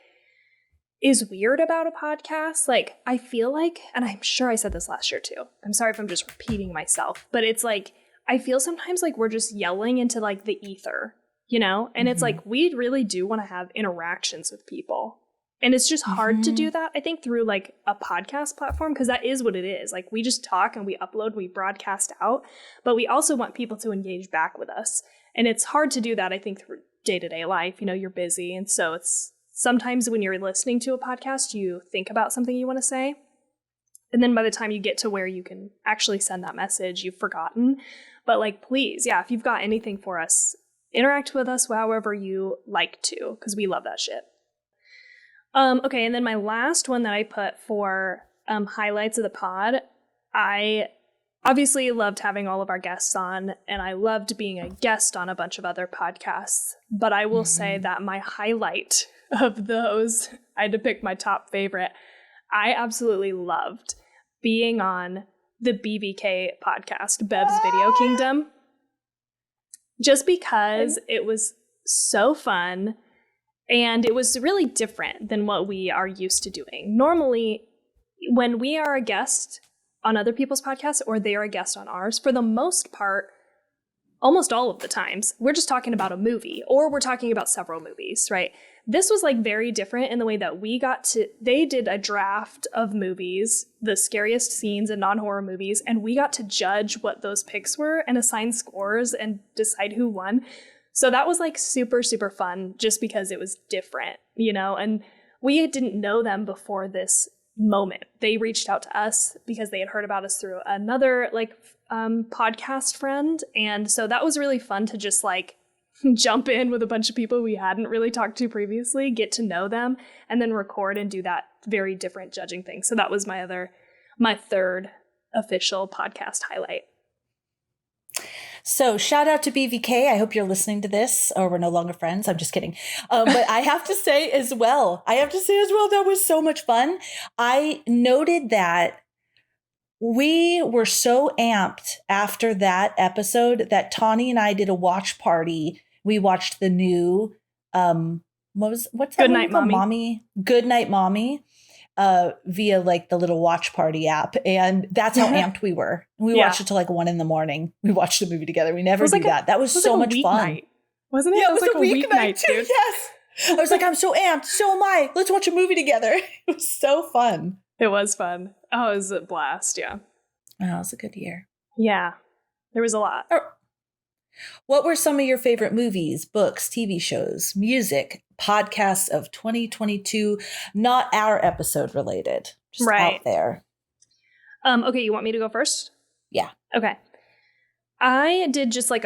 is weird about a podcast. Like, I feel like, and I'm sure I said this last year too, I'm sorry if I'm just repeating myself, but it's like, I feel sometimes like we're just yelling into like the ether, you know? And it's like, we really do want to have interactions with people. And it's just hard to do that, I think, through like a podcast platform, because that is what it is. Like, we just talk and we upload, we broadcast out, but we also want people to engage back with us. And it's hard to do that, I think, through day-to-day life. You know, you're busy. And so it's sometimes when you're listening to a podcast, you think about something you want to say. And then by the time you get to where you can actually send that message, you've forgotten. But like, please, yeah, if you've got anything for us, interact with us however you like to, because we love that shit. Okay, and then my last one that I put for highlights of the pod, I obviously loved having all of our guests on, and I loved being a guest on a bunch of other podcasts. But I will say that my highlight of those, I had to pick my top favorite. I absolutely loved being on the BVK podcast, Bev's Video Kingdom, just because it was so fun. And it was really different than what we are used to doing. Normally, when we are a guest on other people's podcasts or they are a guest on ours, for the most part, almost all of the times, we're just talking about a movie or we're talking about several movies, right? this was like very different in the way that they did a draft of movies, the scariest scenes in non-horror movies, and we got to judge what those picks were and assign scores and decide who won. So that was like super, super fun just because it was different, and we didn't know them before this moment. They reached out to us because they had heard about us through another podcast friend. And so that was really fun to just like jump in with a bunch of people we hadn't really talked to previously, get to know them, and then record and do that very different judging thing. So that was my third official podcast highlight. So shout out to BVK. I hope you're listening to this, or we're no longer friends. I'm just kidding. But I have to say as well, that was so much fun. I noted that we were so amped after that episode that Tawny and I did a watch party. We watched the new, what's that? Good Night Mommy. Good Night Mommy, via like the little watch party app. And that's how amped we were. We watched it till like 1 a.m. We watched the movie together. We never do that. That was so much fun. Night. Wasn't it? Yeah, it was like a weeknight, dude. Yes. I was like, I'm so amped. So am I. Let's watch a movie together. It was so fun. It was fun. Oh, it was a blast. Yeah. Oh, it was a good year. Yeah. There was a lot. What were some of your favorite movies, books, TV shows, music, podcasts of 2022? Not our episode related. Just out there. Okay, you want me to go first? Yeah. Okay. I did just like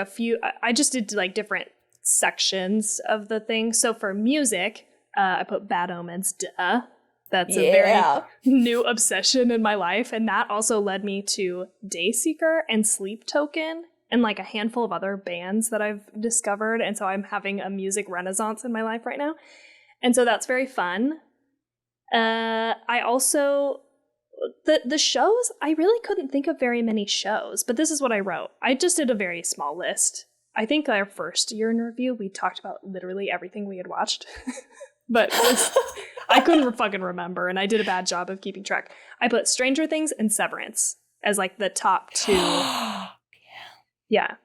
I just did like different sections of the thing. So for music, I put Bad Omens, duh. That's a very new obsession in my life. And that also led me to Dayseeker and Sleep Token and like a handful of other bands that I've discovered. And so I'm having a music renaissance in my life right now. And so that's very fun. I also, the shows, I really couldn't think of very many shows, but this is what I wrote. I just did a very small list. I think our first year in review, we talked about literally everything we had watched. But I couldn't fucking remember, and I did a bad job of keeping track. I put Stranger Things and Severance as like the top two. Yeah.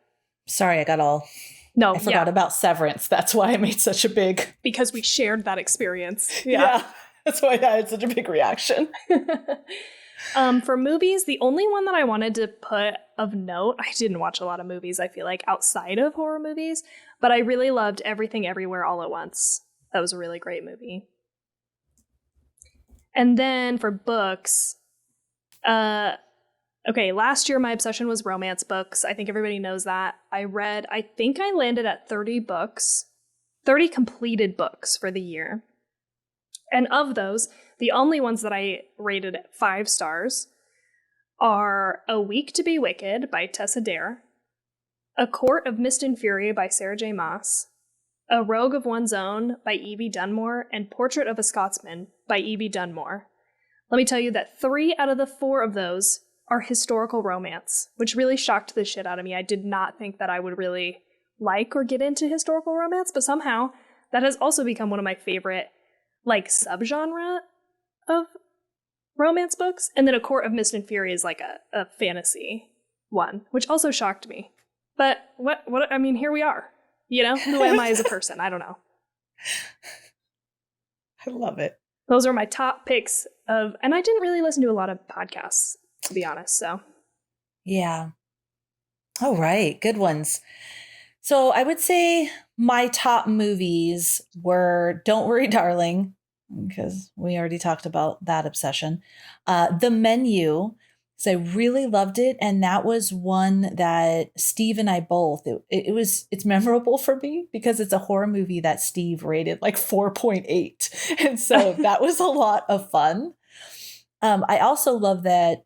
Sorry, I forgot about Severance. That's why I made such a big... Because we shared that experience. Yeah. That's why I had such a big reaction. For movies, the only one that I wanted to put of note, I didn't watch a lot of movies, I feel like, outside of horror movies, but I really loved Everything Everywhere All at Once. That was a really great movie. And then for books, okay, last year my obsession was romance books. I think everybody knows that. I think I landed at 30 books, 30 completed books for the year. And of those, the only ones that I rated at 5 stars are A Week to Be Wicked by Tessa Dare, A Court of Mist and Fury by Sarah J. Maas, A Rogue of One's Own by Evie Dunmore, and Portrait of a Scotsman by Evie Dunmore. Let me tell you that 3 out of the 4 of those are historical romance, which really shocked the shit out of me. I did not think that I would really like or get into historical romance, but somehow that has also become one of my favorite like subgenre of romance books. And then A Court of Mist and Fury is like a fantasy one, which also shocked me. But what I mean, here we are. Who am I as a person? I don't know. I love it. Those are my top picks and I didn't really listen to a lot of podcasts, to be honest, so. Yeah. All right. Good ones. So I would say my top movies were Don't Worry, Darling, because we already talked about that obsession. The Menu, because I really loved it. And that was one that Steve and I both, it's memorable for me because it's a horror movie that Steve rated like 4.8. And so that was a lot of fun. I also love that,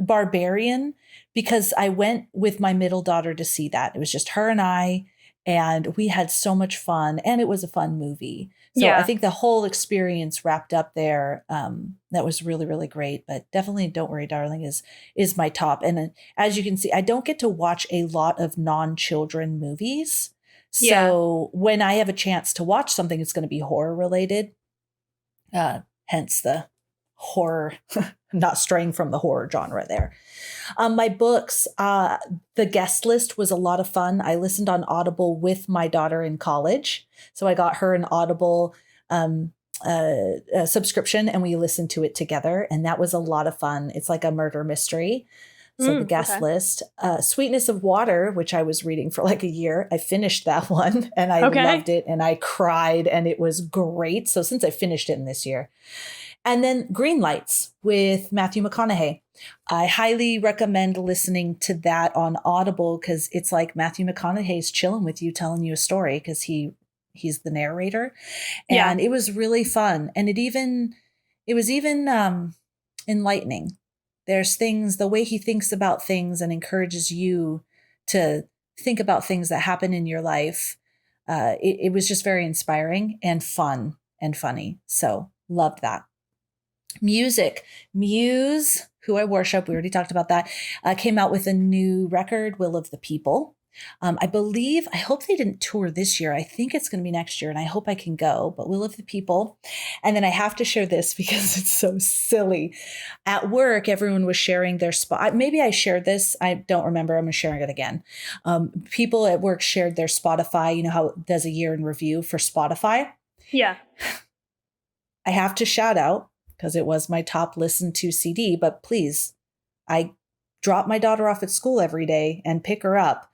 Barbarian, because I went with my middle daughter to see that. It was just her and I, and we had so much fun, and it was a fun movie. So I think the whole experience wrapped up there. That was really, really great. But definitely Don't Worry, Darling is my top. And as you can see, I don't get to watch a lot of non-children movies. So when I have a chance to watch something, it's going to be horror related. Hence the horror, not straying from the horror genre there. My books, the guest list was a lot of fun. I listened on Audible with my daughter in college. So I got her an Audible subscription and we listened to it together. And that was a lot of fun. It's like a murder mystery. So the guest list, Sweetness of Water, which I was reading for like a year. I finished that one and I loved it and I cried and it was great. So since I finished it in this year. And then Green Lights with Matthew McConaughey. I highly recommend listening to that on Audible because it's like Matthew McConaughey's chilling with you, telling you a story because he's the narrator. And it was really fun. And it was even enlightening. There's things, the way he thinks about things and encourages you to think about things that happen in your life. It was just very inspiring and fun and funny. So loved that. Music. Muse, who I worship, we already talked about that, came out with a new record, Will of the People. I hope they didn't tour this year. I think it's going to be next year and I hope I can go, but Will of the People. And then I have to share this because it's so silly. At work, everyone was sharing their spot. Maybe I shared this. I don't remember. I'm sharing it again. People at work shared their Spotify. You know how it does a year in review for Spotify? Yeah. I have to shout out because it was my top listened to CD, but please, I drop my daughter off at school every day and pick her up.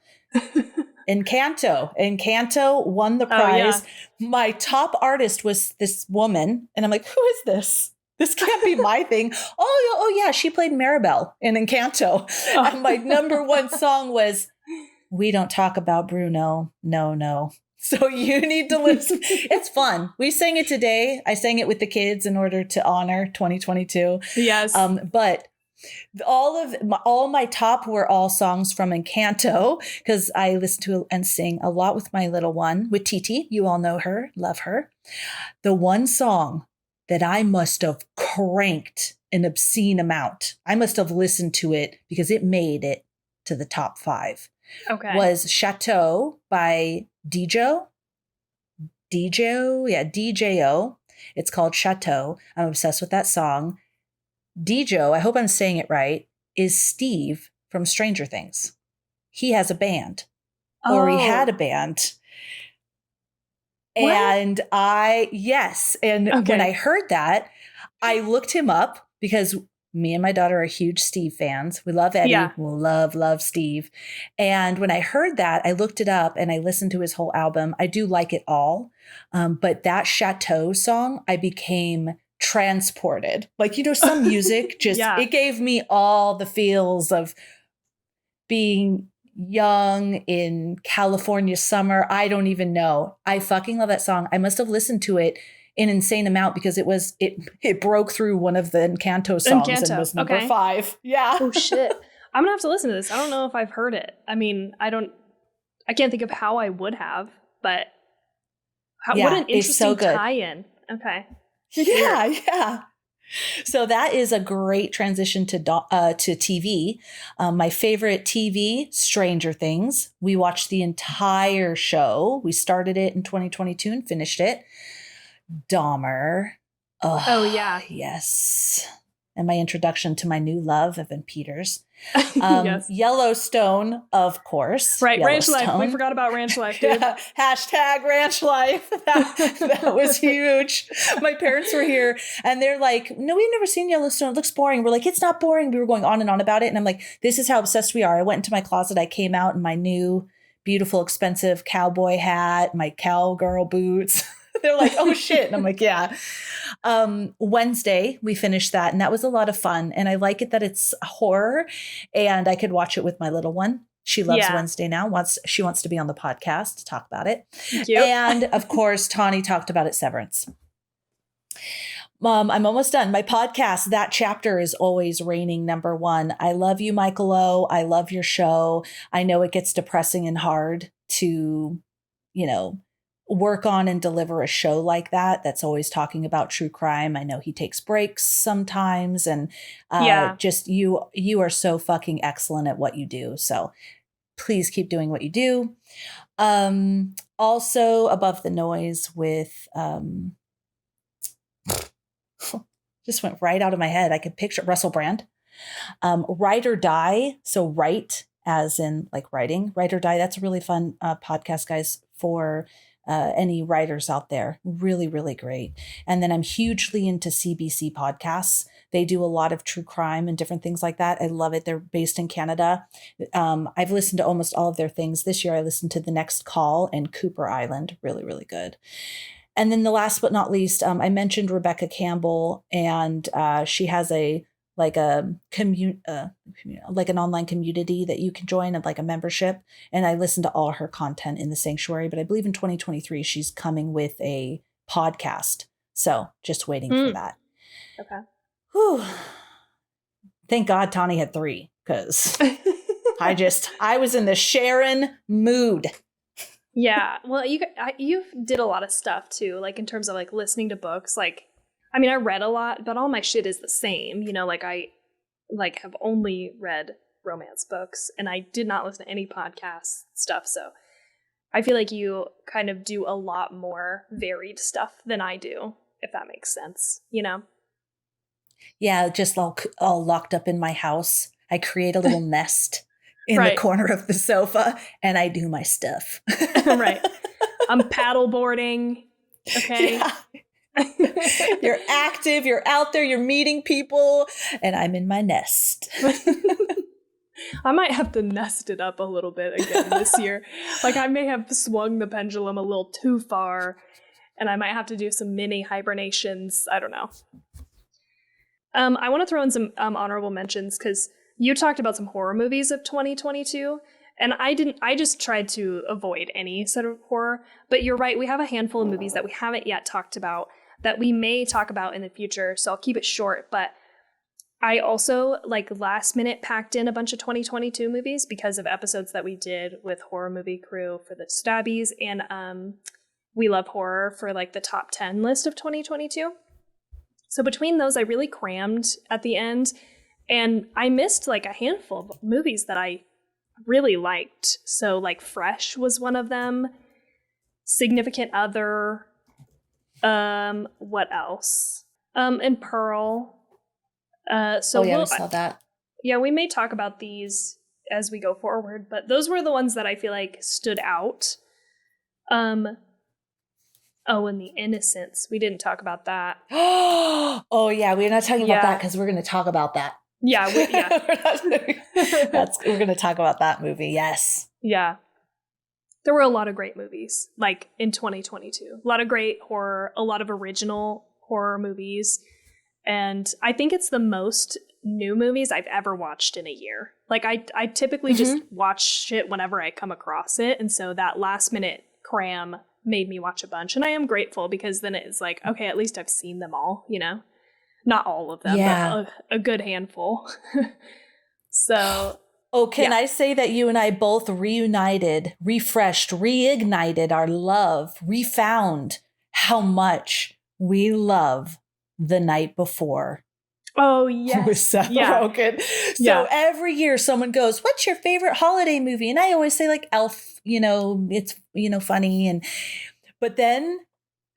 Encanto won the prize. My top artist was this woman. And I'm like, who is this? This can't be my thing. Oh yeah. She played Maribel in Encanto. And my number one song was, We Don't Talk About Bruno. No. So you need to listen. It's fun. We sang it today. I sang it with the kids in order to honor 2022. Yes. But all my top were all songs from Encanto because I listen to and sing a lot with my little one, with Titi. You all know her, love her. The one song that I must have cranked an obscene amount, I must have listened to it because it made it to the top 5. Okay. Was Chateau by DJO. DJO. It's called Chateau. I'm obsessed with that song. DJO, I hope I'm saying it right, is Steve from Stranger Things. He has a band. Or he had a band. What? And when I heard that, I looked him up because me and my daughter are huge Steve fans. We love Eddie. Yeah. We love Steve. And when I heard that, I looked it up and I listened to his whole album. I do like it all. But that Chateau song, I became transported. Like, some music just, it gave me all the feels of being young in California summer. I don't even know. I fucking love that song. I must have listened to it an insane amount because it broke through one of the Encanto songs and was number 5. Yeah. Oh shit. I'm gonna have to listen to this. I don't know if I've heard it. I mean, I can't think of how I would have, but what an interesting tie-in. Okay. Yeah. So that is a great transition to TV. My favorite TV, Stranger Things. We watched the entire show. We started it in 2022 and finished it. Dahmer. Oh yeah. Yes. And my introduction to my new love, Evan Peters. Yes. Yellowstone, of course. Right. Ranch Life. We forgot about Ranch Life, dude. Yeah. Hashtag Ranch Life. That was huge. My parents were here and they're like, no, we've never seen Yellowstone. It looks boring. We're like, it's not boring. We were going on and on about it. And I'm like, this is how obsessed we are. I went into my closet. I came out in my new, beautiful, expensive cowboy hat, my cowgirl boots. They're like, oh shit. And I'm like, yeah. Wednesday, we finished that and that was a lot of fun. And I like it that it's horror and I could watch it with my little one. She loves Wednesday now. She wants to be on the podcast to talk about it. Thank you. And of course, Tawny talked about it, Severance. I'm almost done. My podcast, that chapter is always reigning number 1. I love you, Michael O. I love your show. I know it gets depressing and hard to, work on and deliver a show like that. That's always talking about true crime. I know he takes breaks sometimes and just you are so fucking excellent at what you do. So please keep doing what you do. Also Above the Noise with Just went right out of my head. I could picture Russell Brand. Write or Die. So write as in like writing. Write or Die. That's a really fun podcast, guys, for any writers out there. Really, really great. And then I'm hugely into CBC podcasts. They do a lot of true crime and different things like that. I love it. They're based in Canada. I've listened to almost all of their things. This year I listened to The Next Call and Cooper Island. Really, really good. And then the last but not least, I mentioned Rebecca Campbell, and she has like an online community that you can join, and like a membership. And I listen to all her content in the Sanctuary, but I believe in 2023, she's coming with a podcast. So just waiting for that. Okay. Whew. Thank God Tawny had 3, because I was in the Sharon mood. Yeah. Well, you did a lot of stuff too, like in terms of like listening to books. Like, I mean, I read a lot, but all my shit is the same. You know, like I have only read romance books, and I did not listen to any podcast stuff. So I feel like you kind of do a lot more varied stuff than I do, if that makes sense, you know? Yeah, just all locked up in my house. I create a little nest in the corner of the sofa, and I do my stuff. Right. I'm paddleboarding. Okay. Yeah. You're active, you're out there, you're meeting people, and I'm in my nest. I might have to nest it up a little bit again this year. Like, I may have swung the pendulum a little too far, and I might have to do some mini hibernations. I don't know. I want to throw in some honorable mentions, because you talked about some horror movies of 2022, and I just tried to avoid any sort of horror. But you're right, we have a handful of movies that we haven't yet talked about that we may talk about in the future, so I'll keep it short. But I also, like, last minute packed in a bunch of 2022 movies because of episodes that we did with Horror Movie Crew for the Stabbies, and We Love Horror for, like, the top 10 list of 2022. So between those, I really crammed at the end, and I missed, like, a handful of movies that I really liked. So, like, Fresh was one of them, Significant Other, what else? And Pearl. I saw that. Yeah, we may talk about these as we go forward, but those were the ones that I feel like stood out. Oh, and The Innocents. We didn't talk about that. Oh, yeah. We're not talking about that because we're going to talk about that. Yeah. We're going to talk about that movie. Yes. Yeah. There were a lot of great movies, like, in 2022. A lot of great horror, a lot of original horror movies. And I think it's the most new movies I've ever watched in a year. Like, I typically just watch shit whenever I come across it. And so that last minute cram made me watch a bunch, and I am grateful, because then it's like, okay, at least I've seen them all, you know, not all of them, but a good handful. So, can I say that you and I both reunited, refreshed, reignited our love, refound how much we love The Night Before. Oh, yes. With Seth Rogen. So every year someone goes, what's your favorite holiday movie? And I always say, like, Elf, you know, it's, you know, funny. But then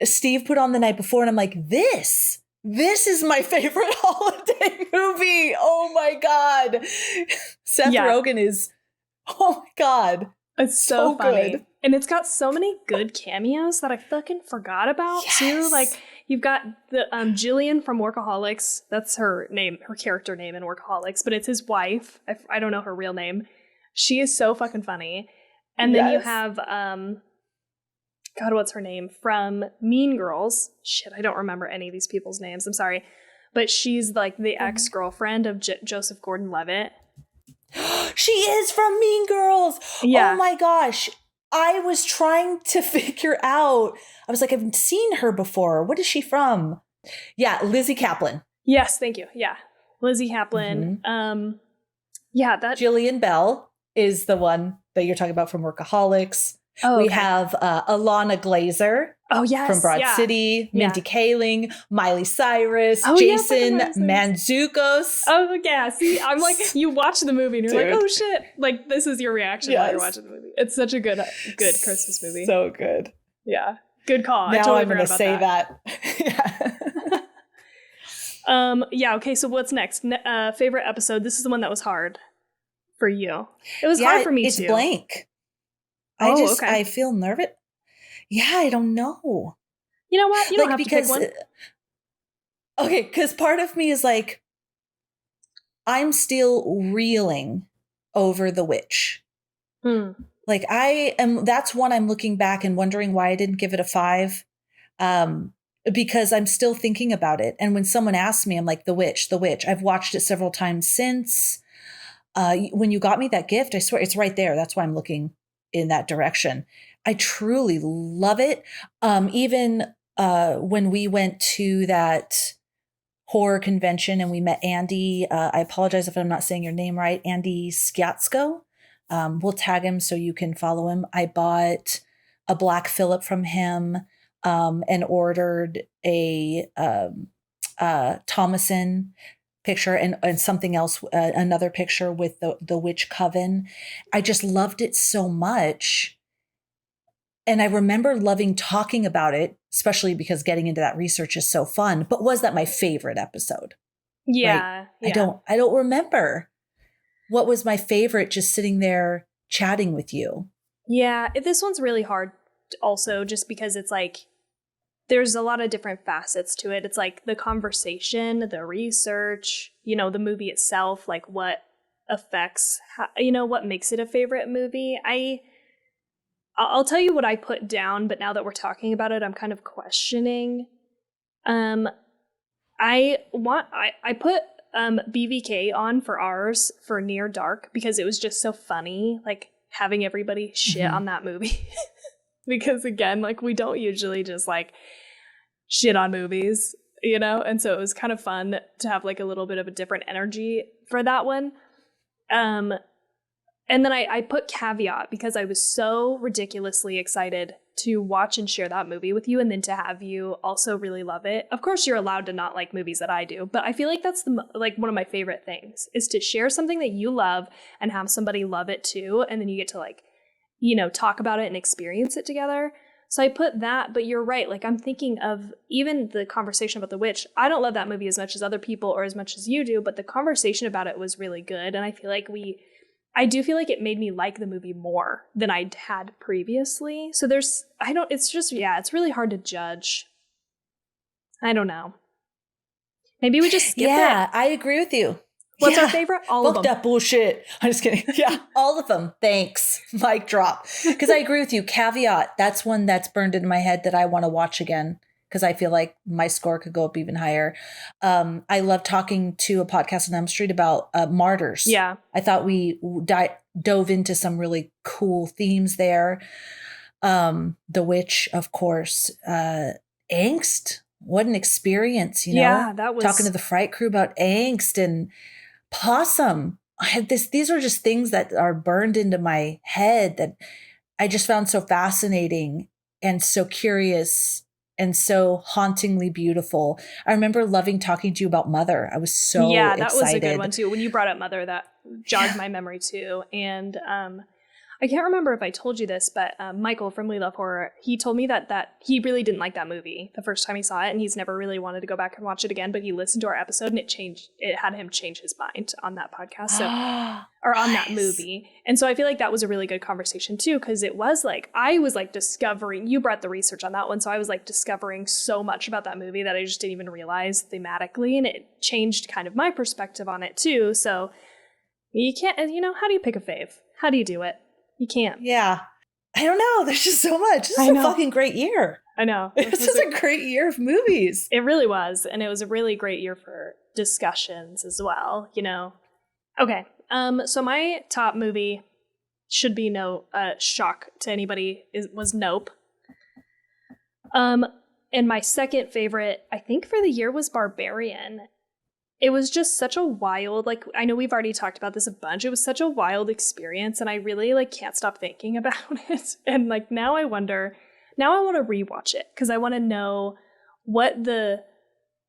Steve put on The Night Before, and I'm like, this is my favorite holiday movie. Oh my God. Seth Rogen is, oh my God. It's so funny. Good. And it's got so many good cameos that I fucking forgot about too. Like, you've got the Jillian from Workaholics. That's her name, her character name in Workaholics, but it's his wife. I don't know her real name. She is so fucking funny. And then you have, God, what's her name? From Mean Girls. Shit, I don't remember any of these people's names. I'm sorry. But she's like the ex-girlfriend of Joseph Gordon-Levitt. She is from Mean Girls. Yeah. Oh my gosh. I was trying to figure out. I was like, I've seen her before. What is she from? Yeah, Lizzie Kaplan. Yes, thank you. Yeah, Lizzie Kaplan. That Jillian Bell is the one that you're talking about from Workaholics. Oh, we have Alana Glazer. Oh, yes. From Broad City, Mindy Kaling, Miley Cyrus, Jason Mantzoukas. Oh, yeah. See, I'm like, you watch the movie and you're like, oh, shit. Like, this is your reaction while you're watching the movie. It's such a good Christmas movie. So good. Yeah. Good call. Now I'm going to say that. Yeah, okay, so what's next? Favorite episode. This is the one that was hard for you. It was Yeah, hard for me it's too. blank. Oh, okay. I feel nervous. Yeah, I don't know. You know what? You don't have to pick one. Okay, because part of me is like, I'm still reeling over The Witch. Like that's one I'm looking back and wondering why I didn't give it a 5. Because I'm still thinking about it. And when someone asks me, I'm like, The Witch. I've watched it several times since. When you got me that gift, I swear it's right there. That's why I'm looking in that direction. I truly love it. Even when we went to that horror convention and we met Andy, I apologize if I'm not saying your name right, Andy Sciazko. We'll tag him so you can follow him. I bought a Black Phillip from him and ordered a Thomason picture and something else, another picture with the witch coven. I just loved it so much. And I remember loving talking about it, especially because getting into that research is so fun. But was that my favorite episode? Yeah. Right? Yeah. I don't remember what was my favorite, just sitting there chatting with you. Yeah, this one's really hard also, just because it's like there's a lot of different facets to it. It's like the conversation, the research, the movie itself, like what affects, what makes it a favorite movie. I'll tell you what I put down, but now that we're talking about it, I'm kind of questioning. I put BVK on for ours for Near Dark because it was just so funny, like having everybody shit on that movie. Because again, like we don't usually just like shit on movies, and so it was kind of fun to have like a little bit of a different energy for that one. And then I put Caveat because I was so ridiculously excited to watch and share that movie with you, and then to have you also really love it. Of course, you're allowed to not like movies that I do, but I feel like that's one of my favorite things is to share something that you love and have somebody love it too, and then you get to talk about it and experience it together. So I put that, but you're right. Like I'm thinking of even the conversation about The Witch. I don't love that movie as much as other people or as much as you do, but the conversation about it was really good, and I feel like I do feel like it made me like the movie more than I'd had previously. So it's really hard to judge. I don't know. Maybe we just skip it. Yeah, I agree with you. What's our favorite? All of them. Fuck that bullshit. I'm just kidding. Yeah, all of them. Thanks. Mic drop. Because I agree with you. Caveat, that's one that's burned into my head that I want to watch again. Because I feel like my score could go up even higher. I love talking to a podcast on Elm Street about martyrs. Yeah. I thought we dove into some really cool themes there. The Witch, of course. Angst. What an experience, Yeah, that was... Talking to the Fright Crew about angst and Possum. These are just things that are burned into my head that I just found so fascinating and so curious and so hauntingly beautiful. I remember loving talking to you about Mother. I was so excited. Yeah, that was a good one too. When you brought up Mother, that jogged my memory too. And I can't remember if I told you this, but Michael from We Love Horror, he told me that he really didn't like that movie the first time he saw it, and he's never really wanted to go back and watch it again, but he listened to our episode and it had him change his mind on that podcast. So or on that movie. And so I feel like that was a really good conversation too, because it was like, I was like discovering, you brought the research on that one, so I was like discovering so much about that movie that I just didn't even realize thematically, and it changed kind of my perspective on it too. So you can't, how do you pick a fave? How do you do it? You can't. Yeah. I don't know. There's just so much. This is a fucking great year. I know. This is a great year of movies. It really was. And it was a really great year for discussions as well, Okay. So my top movie should be no shock to anybody was Nope. And my second favorite, I think for the year, was Barbarian. It was just such a wild, I know we've already talked about this a bunch. It was such a wild experience, and I really can't stop thinking about it. And now I want to rewatch it because I want to know what the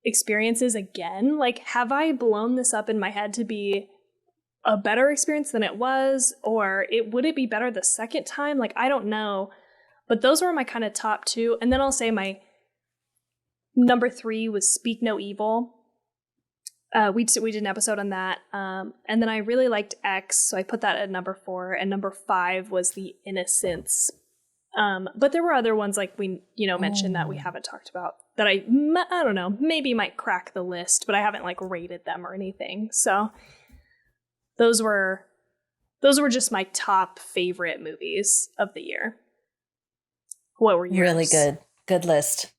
experience is again. Have I blown this up in my head to be a better experience than it was, or would it be better the second time? I don't know. But those were my kind of top two. And then I'll say my number 3 was Speak No Evil. We did an episode on that. And then I really liked X, so I put that at number 4. And number 5 was The Innocents. But there were other ones like we, mentioned that we haven't talked about that I don't know, maybe might crack the list, but I haven't like rated them or anything. So those were just my top favorite movies of the year. What were yours? Really good list.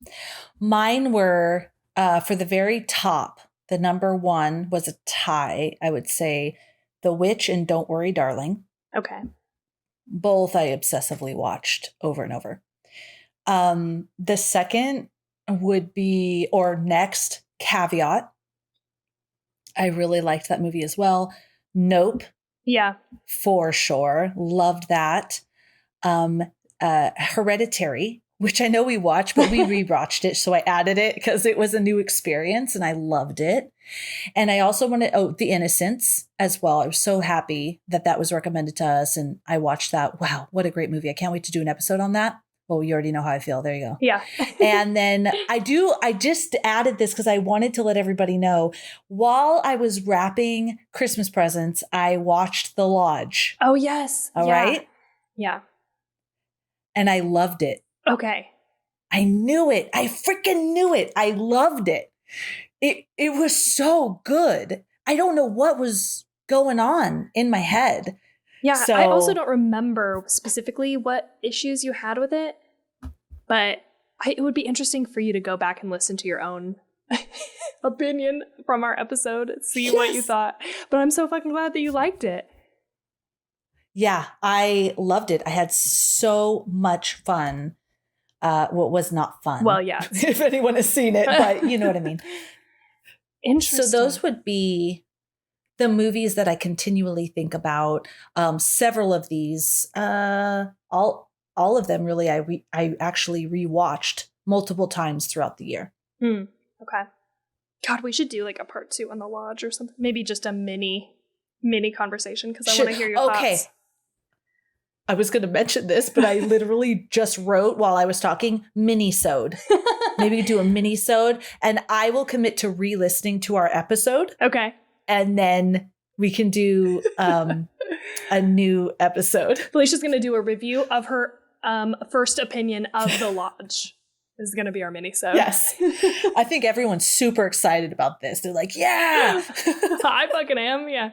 Mine were for the very top. The number 1 was a tie. I would say The Witch and Don't Worry, Darling. Okay. Both I obsessively watched over and over. The second would be, or next, Caveat. I really liked that movie as well. Nope. Yeah. For sure. Loved that. Hereditary, which I know we watched, but we rewatched it. So I added it because it was a new experience and I loved it. And I also wanted, The Innocents as well. I was so happy that was recommended to us and I watched that. Wow, what a great movie. I can't wait to do an episode on that. Well, you already know how I feel. There you go. Yeah. And then I just added this because I wanted to let everybody know while I was wrapping Christmas presents, I watched The Lodge. Oh, yes. All right. Yeah. And I loved it. Okay. I knew it. I freaking knew it. I loved it. It was so good. I don't know what was going on in my head. Yeah, so, I also don't remember specifically what issues you had with it, but it would be interesting for you to go back and listen to your own opinion from our episode, see what you thought. But I'm so fucking glad that you liked it. Yeah, I loved it. I had so much fun. What was not fun. Well, yeah. If anyone has seen it, but you know what I mean. Interesting. So those would be the movies that I continually think about. Several of these, all of them really, I actually rewatched multiple times throughout the year. Okay. God, we should do like a part 2 on The Lodge or something. Maybe just a mini conversation because I want to hear your thoughts. I was going to mention this, but I literally just wrote while I was talking mini-sode. Maybe do a mini-sode, and I will commit to re-listening to our episode. Okay. And then we can do a new episode. Felicia's going to do a review of her first opinion of The Lodge. This is going to be our mini-sode. Yes. I think everyone's super excited about this. They're like, yeah. I fucking am. Yeah.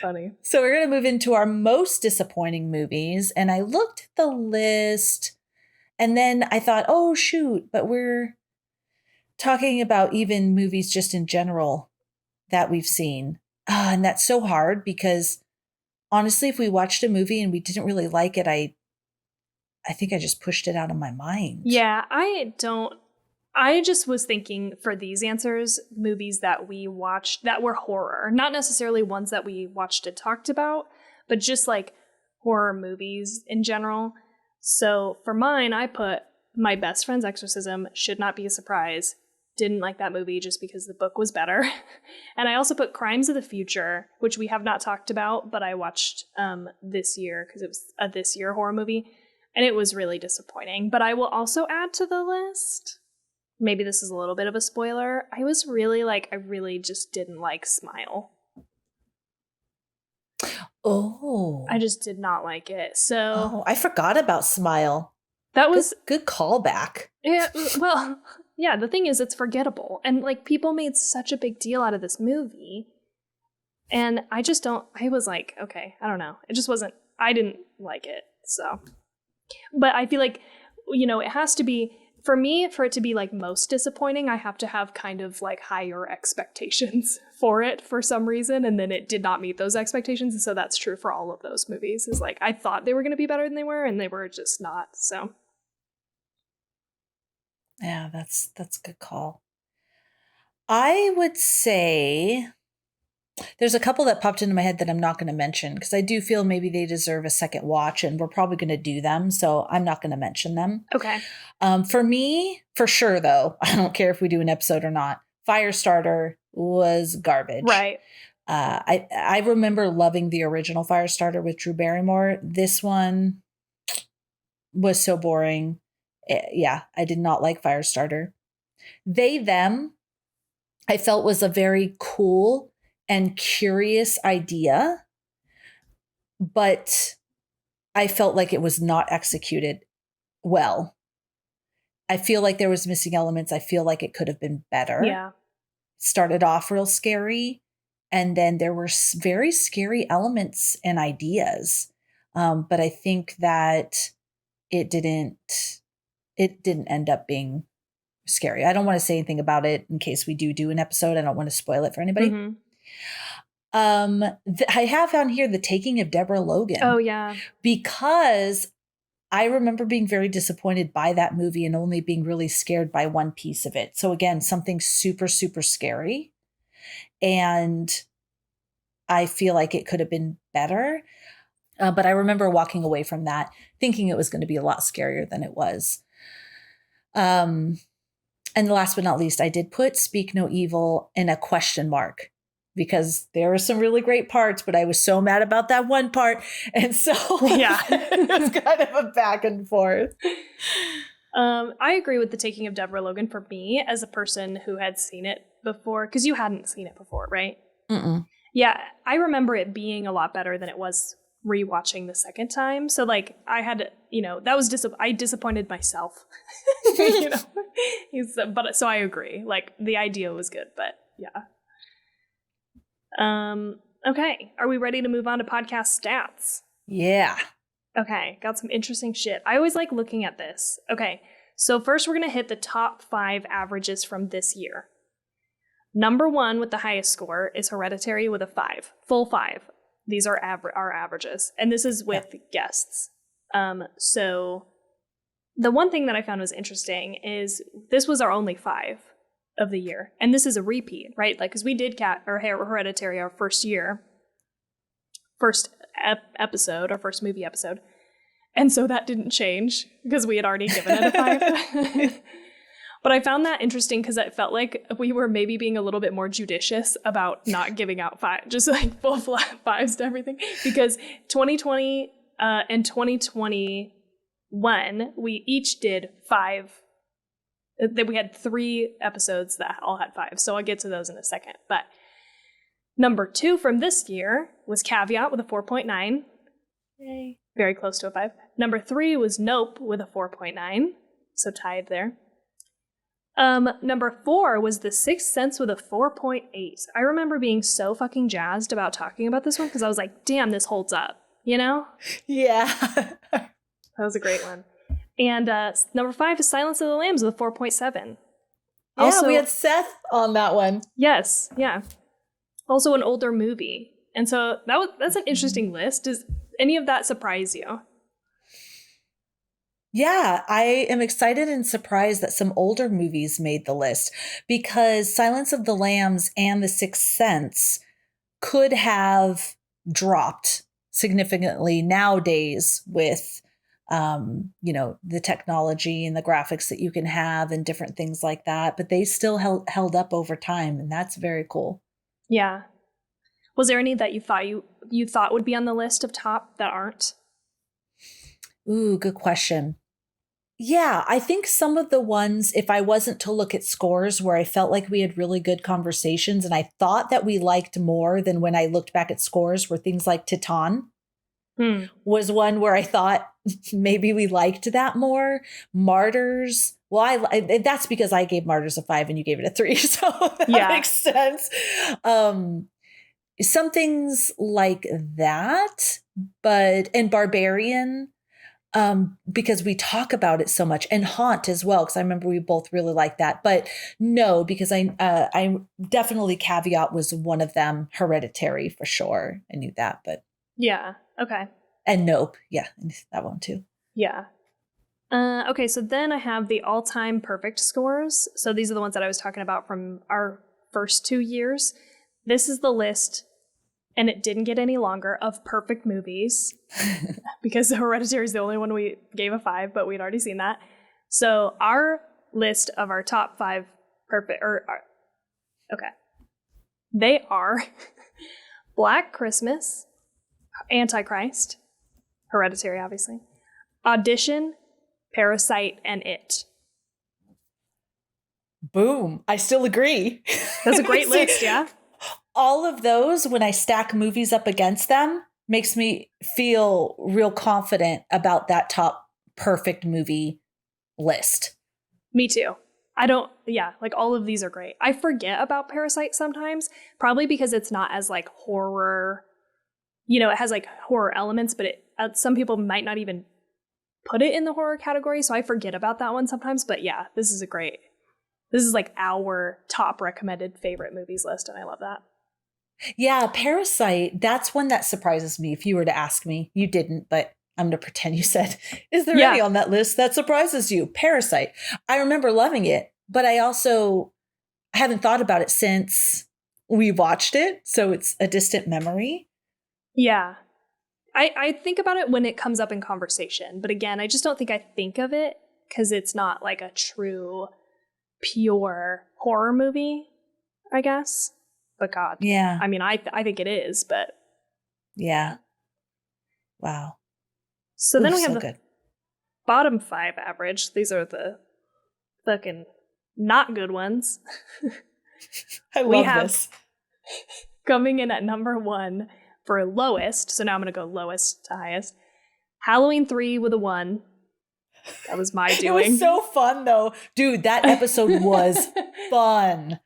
Funny. So we're going to move into our most disappointing movies. And I looked at the list and then I thought, oh, shoot, but we're talking about even movies just in general that we've seen. And that's so hard because honestly, if we watched a movie and we didn't really like it, I think I just pushed it out of my mind. Yeah, I just was thinking for these answers, movies that we watched that were horror, not necessarily ones that we watched and talked about, but just like horror movies in general. So for mine, I put My Best Friend's Exorcism, should not be a surprise. Didn't like that movie just because the book was better. And I also put Crimes of the Future, which we have not talked about, but I watched this year because it was a this year horror movie. And it was really disappointing. But I will also add to the list, maybe this is a little bit of a spoiler, I really just didn't like Smile. Oh. I just did not like it. So I forgot about Smile. That was good callback. Yeah, well, yeah, the thing is it's forgettable. And like people made such a big deal out of this movie. And I was like, okay, I don't know. I didn't like it. So, but I feel like, it has to be, for me, for it to be like most disappointing, I have to have kind of like higher expectations for it for some reason. And then it did not meet those expectations. And so that's true for all of those movies. Is like, I thought they were going to be better than they were, and they were just not. So. Yeah, that's a good call. I would say there's a couple that popped into my head that I'm not going to mention because I do feel maybe they deserve a second watch and we're probably going to do them. So I'm not going to mention them. Okay. For me, for sure, though, I don't care if we do an episode or not. Firestarter was garbage. Right. I remember loving the original Firestarter with Drew Barrymore. This one was so boring. Yeah, I did not like Firestarter. They, Them I felt was a very cool and curious idea, but I felt like it was not executed well. I feel like there was missing elements. I feel like it could have been better. Yeah. Started off real scary, and then there were very scary elements and ideas. But I think that it didn't end up being scary. I don't want to say anything about it in case we do an episode. I don't want to spoil it for anybody. Mm-hmm. I have on here The Taking of Deborah Logan. Oh, yeah. Because I remember being very disappointed by that movie and only being really scared by one piece of it. So again, something super, super scary. And I feel like it could have been better. But I remember walking away from that thinking it was going to be a lot scarier than it was. And last but not least, I did put Speak No Evil in a question mark because there were some really great parts, but I was so mad about that one part. And so yeah, it was kind of a back and forth. I agree with The Taking of Deborah Logan for me as a person who had seen it before, because you hadn't seen it before, right? Mm-mm. Yeah, I remember it being a lot better than it was rewatching the second time. So like I had, that was I disappointed myself. But so I agree. Like the idea was good, but yeah. Okay, are we ready to move on to podcast stats? Yeah. Okay, got some interesting shit. I always like looking at this. Okay, so first we're going to hit the top 5 averages from this year. Number 1 with the highest score is Hereditary with a 5. Full 5. These are our averages. And this is with guests. So the one thing that I found was interesting is this was our only 5 of the year. And this is a repeat, right? Like, because we did Hereditary our first episode, our first movie episode. And so that didn't change because we had already given it a 5. But I found that interesting because it felt like we were maybe being a little bit more judicious about not giving out 5, just like full flat 5s to everything. Because 2020 and 2021, we each did 5. We had 3 episodes that all had 5. So I'll get to those in a second. But number 2 from this year was Caveat with a 4.9. Yay. Very close to a 5. Number 3 was Nope with a 4.9. So tied there. Number 4 was The Sixth Sense with a 4.8. I remember being so fucking jazzed about talking about this one because I was like, damn, this holds up, Yeah. That was a great one. And number 5 is Silence of the Lambs with a 4.7. Yeah, Also, we had Seth on that one. Yes, yeah. Also an older movie. And so that's an interesting list. Does any of that surprise you? Yeah, I am excited and surprised that some older movies made the list because Silence of the Lambs and The Sixth Sense could have dropped significantly nowadays with, the technology and the graphics that you can have and different things like that. But they still held up over time, and that's very cool. Yeah. Was there any that you thought would be on the list of top that aren't? Ooh, good question. Yeah, I think some of the ones, if I wasn't to look at scores where I felt like we had really good conversations and I thought that we liked more than when I looked back at scores, were things like Titan was one where I thought maybe we liked that more. Martyrs. Well, that's because I gave Martyrs a 5 and you gave it a 3. So that makes sense. Some things like that, and Barbarian. Because we talk about it so much, and Haunt as well, because I remember we both really liked that. But no, because I definitely Caveat was one of them. Hereditary for sure. I knew that, but yeah, okay. And Nope, yeah, that one too. Yeah. Okay, so then I have the all-time perfect scores. So these are the ones that I was talking about from our first 2 years. This is the list. And it didn't get any longer, of perfect movies because Hereditary is the only one we gave a 5, but we'd already seen that. So our list of our top 5 perfect, okay. They are Black Christmas, Antichrist, Hereditary, obviously, Audition, Parasite, and It. Boom. I still agree. That's a great list, yeah? All of those, when I stack movies up against them, makes me feel real confident about that top perfect movie list. Me too. Like all of these are great. I forget about Parasite sometimes, probably because it's not as like horror, it has like horror elements, but some people might not even put it in the horror category. So I forget about that one sometimes, but yeah, this is like our top recommended favorite movies list. And I love that. Yeah. Parasite. That's one that surprises me. If you were to ask me, you didn't, but I'm going to pretend you said, is there any on that list that surprises you? Parasite. I remember loving it, but I also haven't thought about it since we watched it. So it's a distant memory. Yeah. I think about it when it comes up in conversation. But again, I just don't think I think of it because it's not like a true, pure horror movie, I guess. But God. Yeah. I mean, I think it is, but. Yeah. Wow. So then we have the bottom 5 average. These are the fucking not good ones. I love this. Coming in at number 1 for lowest. So now I'm going to go lowest to highest. Halloween 3 with a 1. That was my doing. It was so fun though. Dude, that episode was fun.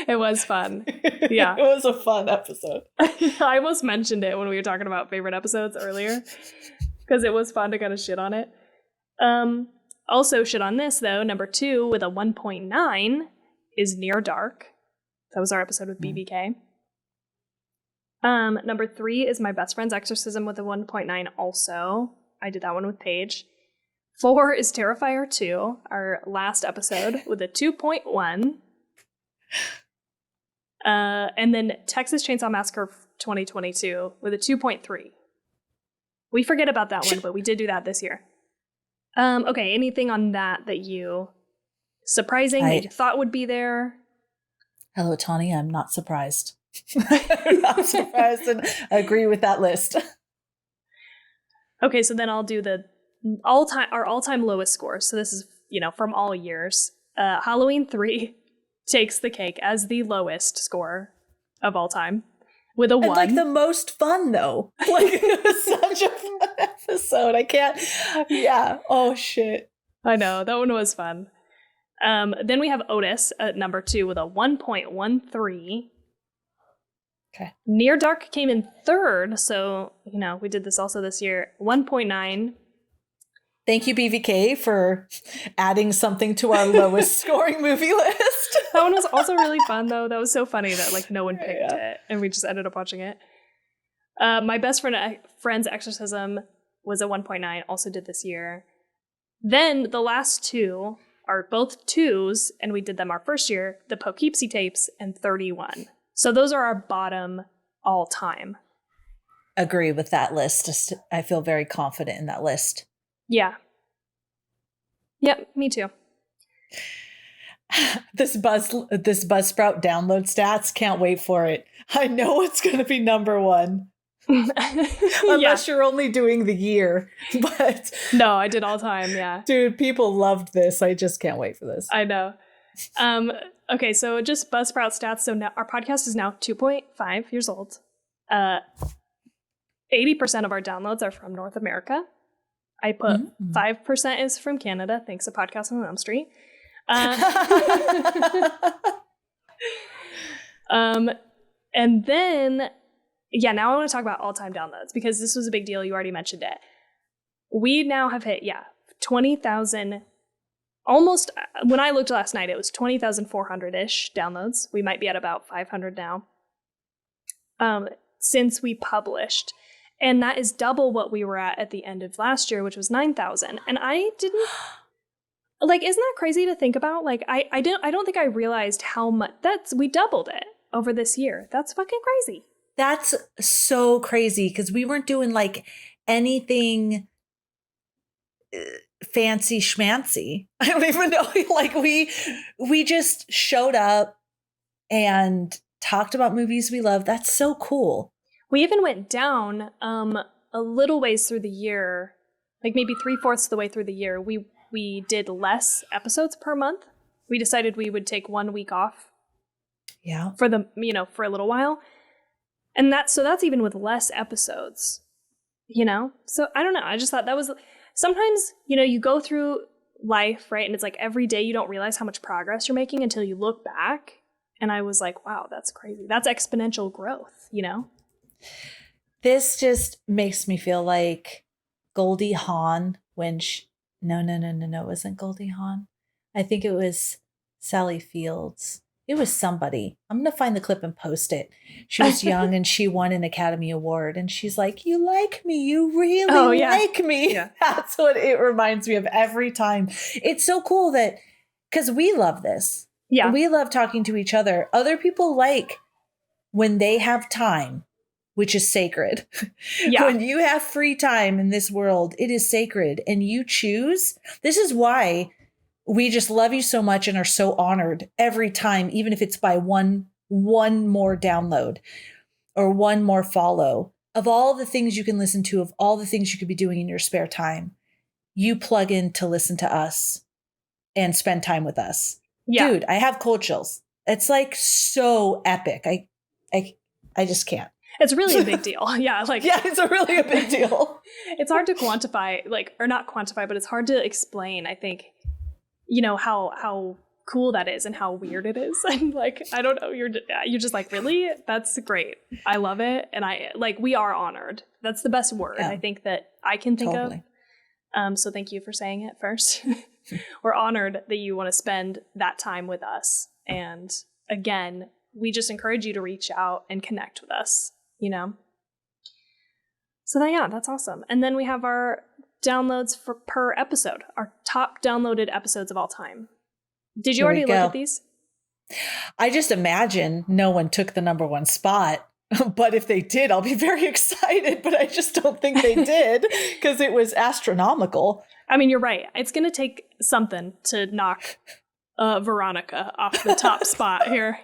It was fun. Yeah. It was a fun episode. I almost mentioned it when we were talking about favorite episodes earlier. Because it was fun to kind of shit on it. Also shit on this, though. Number 2 with a 1.9 is Near Dark. That was our episode with BVK. Number 3 is My Best Friend's Exorcism with a 1.9 also. I did that one with Paige. 4 is Terrifier 2, our last episode, with a 2.1. And then Texas Chainsaw Massacre 2022 with a 2.3. We forget about that one, but we did do that this year. Okay, anything on that you that you thought would be there? Hello, Tawny. I'm not surprised. I'm not surprised and agree with that list. Okay, so then I'll do our all-time lowest score. So this is, from all years. Halloween 3 takes the cake as the lowest score of all time. With a 1. And like the most fun though. Like it was such a fun episode. I can't. Yeah. Oh shit. I know. That one was fun. Then we have Otis at number 2 with a 1.13. Okay. Near Dark came in 3rd. So, we did this also this year. 1.9. Thank you, BVK, for adding something to our lowest scoring movie list. That one was also really fun, though. That was so funny that no one picked it, and we just ended up watching it. My Best Friend's Exorcism was a 1.9, also did this year. Then the last 2 are both 2s, and we did them our first year, the Poughkeepsie Tapes and 31. So those are our bottom all time. Agree with that list. I feel very confident in that list. Yeah. Yep, me too. This Buzzsprout download stats, can't wait for it. I know it's going to be number 1. Unless you're only doing the year. But no, I did all time, yeah. Dude, people loved this. I just can't wait for this. I know. Okay, so just Buzzsprout stats. So now our podcast is now 2.5 years old. 80% of our downloads are from North America. I put 5% is from Canada, thanks to Podcast on Elm Street. And then, now I want to talk about all-time downloads because this was a big deal. You already mentioned it. We now have hit, 20,000, almost, when I looked last night, it was 20,400-ish downloads. We might be at about 500 now since we published. And that is double what we were at the end of last year, which was 9,000. And I didn't, isn't that crazy to think about? I don't think I realized how much, we doubled it over this year. That's fucking crazy. That's so crazy because we weren't doing anything fancy schmancy. I don't even know. We just showed up and talked about movies we love. That's so cool. We even went down a little ways through the year, maybe 3/4 of the way through the year. We did less episodes per month. we decided we would take 1 week off. Yeah. For for a little while. And that's even with less episodes, So I don't know. I just thought that was sometimes, you go through life, right? And it's like every day you don't realize how much progress you're making until you look back. And I was like, wow, that's crazy. That's exponential growth, This just makes me feel like Goldie Hawn when no, it wasn't Goldie Hawn. I think it was Sally Fields. It was somebody. I'm going to find the clip and post it. She was young and she won an Academy Award. And she's like, you like me. You really like me. Yeah. That's what it reminds me of every time. It's so cool that, because we love this. Yeah. We love talking to each other. Other people like when they have time, which is sacred. Yeah. When you have free time in this world, it is sacred. And you choose. This is why we just love you so much and are so honored every time, even if it's by one more download or one more follow. Of all the things you can listen to, of all the things you could be doing in your spare time, you plug in to listen to us and spend time with us. Yeah. Dude, I have cold chills. It's like so epic. I just can't. It's really a big deal. Yeah. It's really a big deal. It's hard to quantify, or not quantify, but it's hard to explain, I think, how cool that is and how weird it is. And I don't know, you're just like, really? That's great. I love it. And we are honored. That's the best word I think that I can think of. So thank you for saying it first. We're honored that you want to spend that time with us. And again, we just encourage you to reach out and connect with us, So that's awesome. And then we have our downloads per episode, our top downloaded episodes of all time. Did you already look at these? I just imagine no one took the number one spot, but if they did, I'll be very excited, but I just don't think they did because it was astronomical. I mean, you're right. It's going to take something to knock Veronica off the top spot here.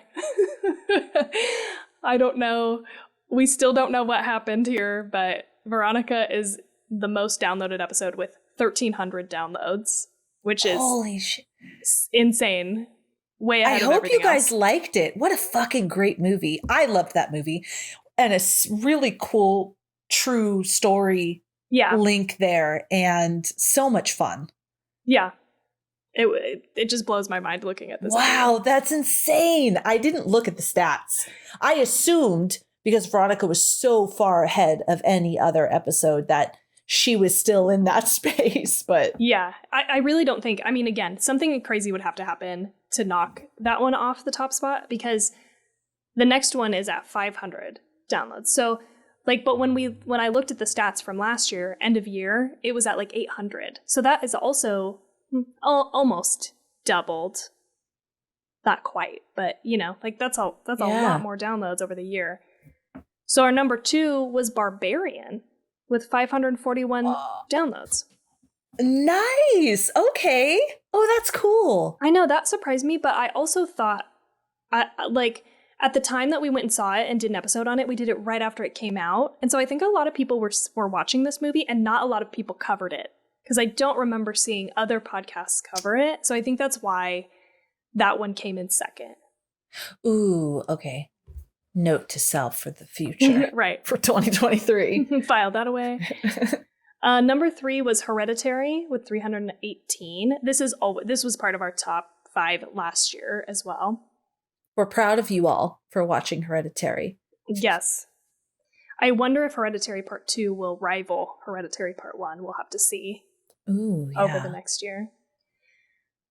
I don't know. We still don't know what happened here, but Veronica is the most downloaded episode with 1,300 downloads, which is holy shit, insane. Way ahead of everything else. I hope you guys liked it. What a fucking great movie. I loved that movie. And a really cool, true story link there, and so much fun. Yeah. It just blows my mind looking at this. Wow, movie. That's insane. I didn't look at the stats. I assumed, because Veronica was so far ahead of any other episode, that she was still in that space. But yeah, I really don't think, I mean, again, something crazy would have to happen to knock that one off the top spot, because the next one is at 500 downloads. So but when I looked at the stats from last year, end of year, it was at 800. So that is also almost doubled. Not quite, but that's a lot more downloads over the year. So our number 2 was Barbarian with 541 downloads. Nice. Okay. Oh, that's cool. I know, that surprised me, but I also thought, at the time that we went and saw it and did an episode on it, we did it right after it came out. And so I think a lot of people were watching this movie and not a lot of people covered it, because I don't remember seeing other podcasts cover it. So I think that's why that one came in second. Ooh, okay. Note to self for the future. Right. For 2023. File that away. Number 3 was Hereditary with 318. This was part of our top 5 last year as well. We're proud of you all for watching Hereditary. Yes. I wonder if Hereditary Part 2 will rival Hereditary Part 1. We'll have to see. Ooh, yeah. Over the next year.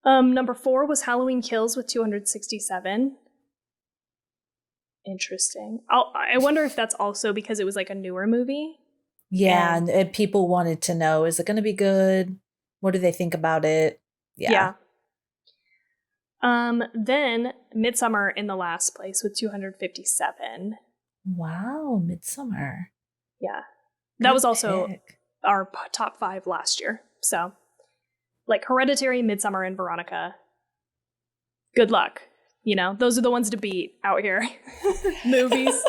Number 4 was Halloween Kills with 267. Interesting. I wonder if that's also because it was a newer movie. Yeah, and people wanted to know, is it going to be good? What do they think about it? Yeah. Then Midsommar in the last place with 257. Wow, Midsommar. Yeah. That was also our top 5 last year. So, Hereditary, Midsommar, and Veronica. Good luck. Those are the ones to beat out here. Movies.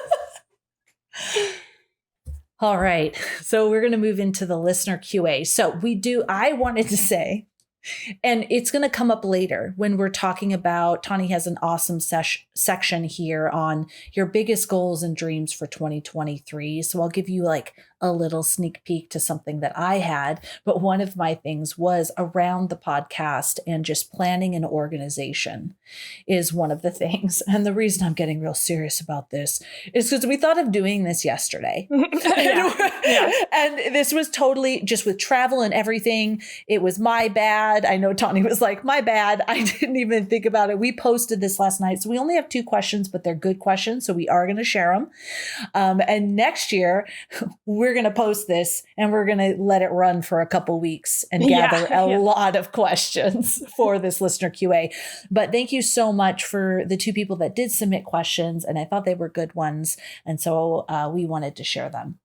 All right. So we're going to move into the listener QA. So I wanted to say And it's going to come up later when we're talking about, Tani has an awesome section here on your biggest goals and dreams for 2023. So I'll give you like a little sneak peek to something that I had. But one of my things was around the podcast, and just planning and organization is one of the things. And the reason I'm getting real serious about this is because we thought of doing this yesterday. And this was totally just with travel and everything. It was my bad. I know Tani was like, my bad. I didn't even think about it. We posted this last night. So we only have 2 questions, but they're good questions. So we are going to share them. And next year, we're going to post this and we're going to let it run for a couple weeks and gather a lot of questions for this listener QA. But thank you so much for the 2 people that did submit questions. And I thought they were good ones. And so we wanted to share them.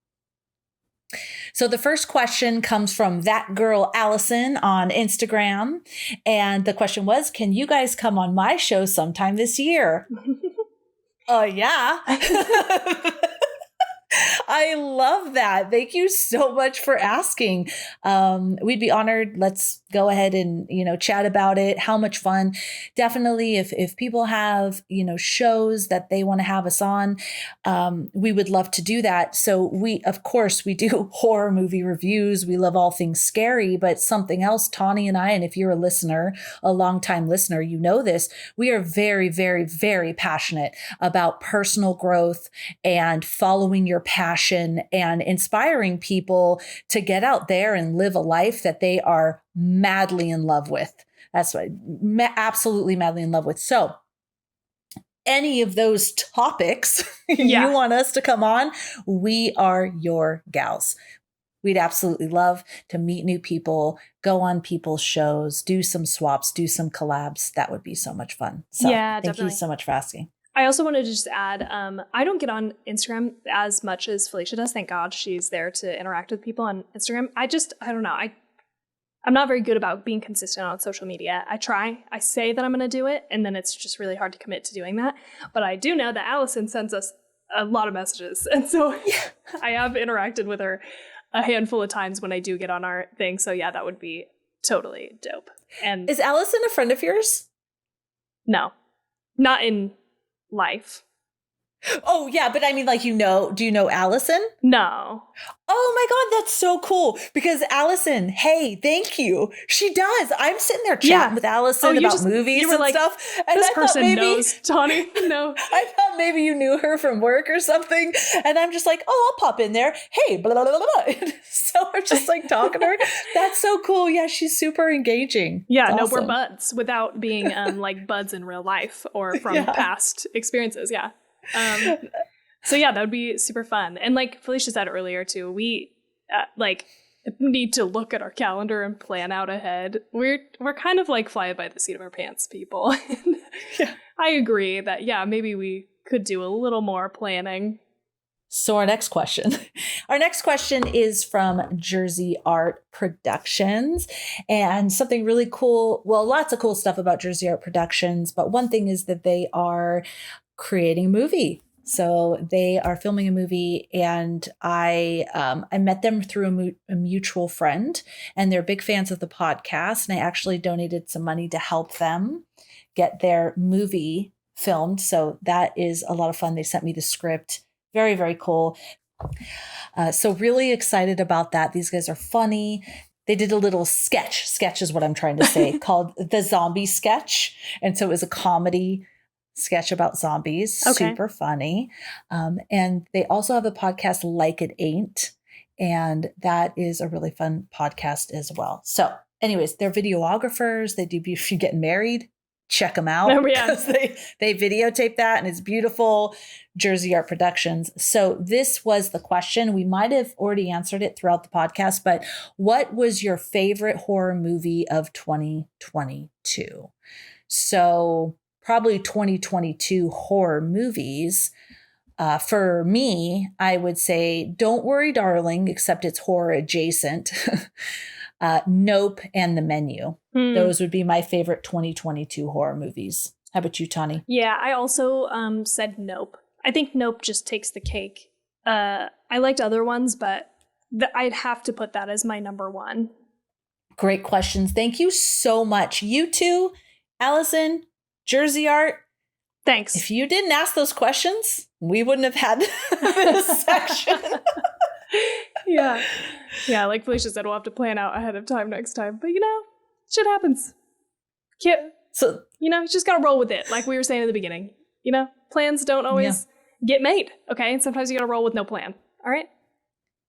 So the first question comes from that girl, Allison, on Instagram. And the question was, can you guys come on my show sometime this year? Yeah. I love that. Thank you so much for asking. We'd be honored. Let's go ahead and, chat about it. How much fun. Definitely if people have, shows that they want to have us on, we would love to do that. So we do horror movie reviews. We love all things scary, but something else, Tani and I, and if you're a listener, a longtime listener, you know this, we are very, very, very passionate about personal growth and following your passion and inspiring people to get out there and live a life that they are madly in love with. That's what absolutely madly in love with. So any of those topics you want us to come on, we are your gals. We'd absolutely love to meet new people, go on people's shows, do some swaps, do some collabs. That would be so much fun. So thank you so much for asking. I also wanted to just add, I don't get on Instagram as much as Felicia does. Thank God she's there to interact with people on Instagram. I don't know. I'm not very good about being consistent on social media. I say that I'm going to do it, and then it's just really hard to commit to doing that. But I do know that Allison sends us a lot of messages. And so I have interacted with her a handful of times when I do get on our thing. So yeah, that would be totally dope. And is Allison a friend of yours? No, not in life. Oh yeah, but I mean, like, do you know Allison? No. Oh my God, that's so cool. Because Allison, hey, thank you. She does. I'm sitting there chatting with Allison about movies and stuff. And this person knows Tani. No. I thought maybe you knew her from work or something. And I'm just like, oh, I'll pop in there. Hey, blah, blah, blah, blah. So I'm just like talking to her. That's so cool. Yeah, she's super engaging. Yeah, no, we're buds without being like buds in real life or from past experiences. Yeah. So yeah, that would be super fun. And like Felicia said earlier too, we need to look at our calendar and plan out ahead. We're kind of like fly by the seat of our pants people. I agree that maybe we could do a little more planning. So our next question is from Jersey Art Productions, and something really cool. Well, lots of cool stuff about Jersey Art Productions, but one thing is that they are creating a movie. So they are filming a movie, and I met them through a mutual friend, and they're big fans of the podcast. And I actually donated some money to help them get their movie filmed. So that is a lot of fun. They sent me the script. Very, very cool. So really excited about that. These guys are funny. They did a little sketch is what I'm trying to say, called The Zombie Sketch. And so it was a comedy sketch about zombies. Okay. Super funny. And they also have a podcast, Like It Ain't. And that is a really fun podcast as well. So anyways, they're videographers. They do If You Get Married, check them out. Because they videotape that, and it's beautiful. Jersey Art Productions. So this was the question. We might have already answered it throughout the podcast, but what was your favorite horror movie of 2022? So probably 2022 horror movies. For me, I would say Don't Worry, Darling, except it's horror adjacent. Nope and The Menu. Those would be my favorite 2022 horror movies. How about you, Tani? Yeah, I also said Nope. I think Nope just takes the cake. I liked other ones, but I'd have to put that as my number one. Great questions. Thank you so much. You too, Allison, Jersey Art. Thanks. If you didn't ask those questions, we wouldn't have had this section. Yeah. Yeah, like Felicia said, we'll have to plan out ahead of time next time. But, shit happens. So, you just got to roll with it. Like we were saying in the beginning, plans don't always get made. Okay. And sometimes you got to roll with no plan. All right.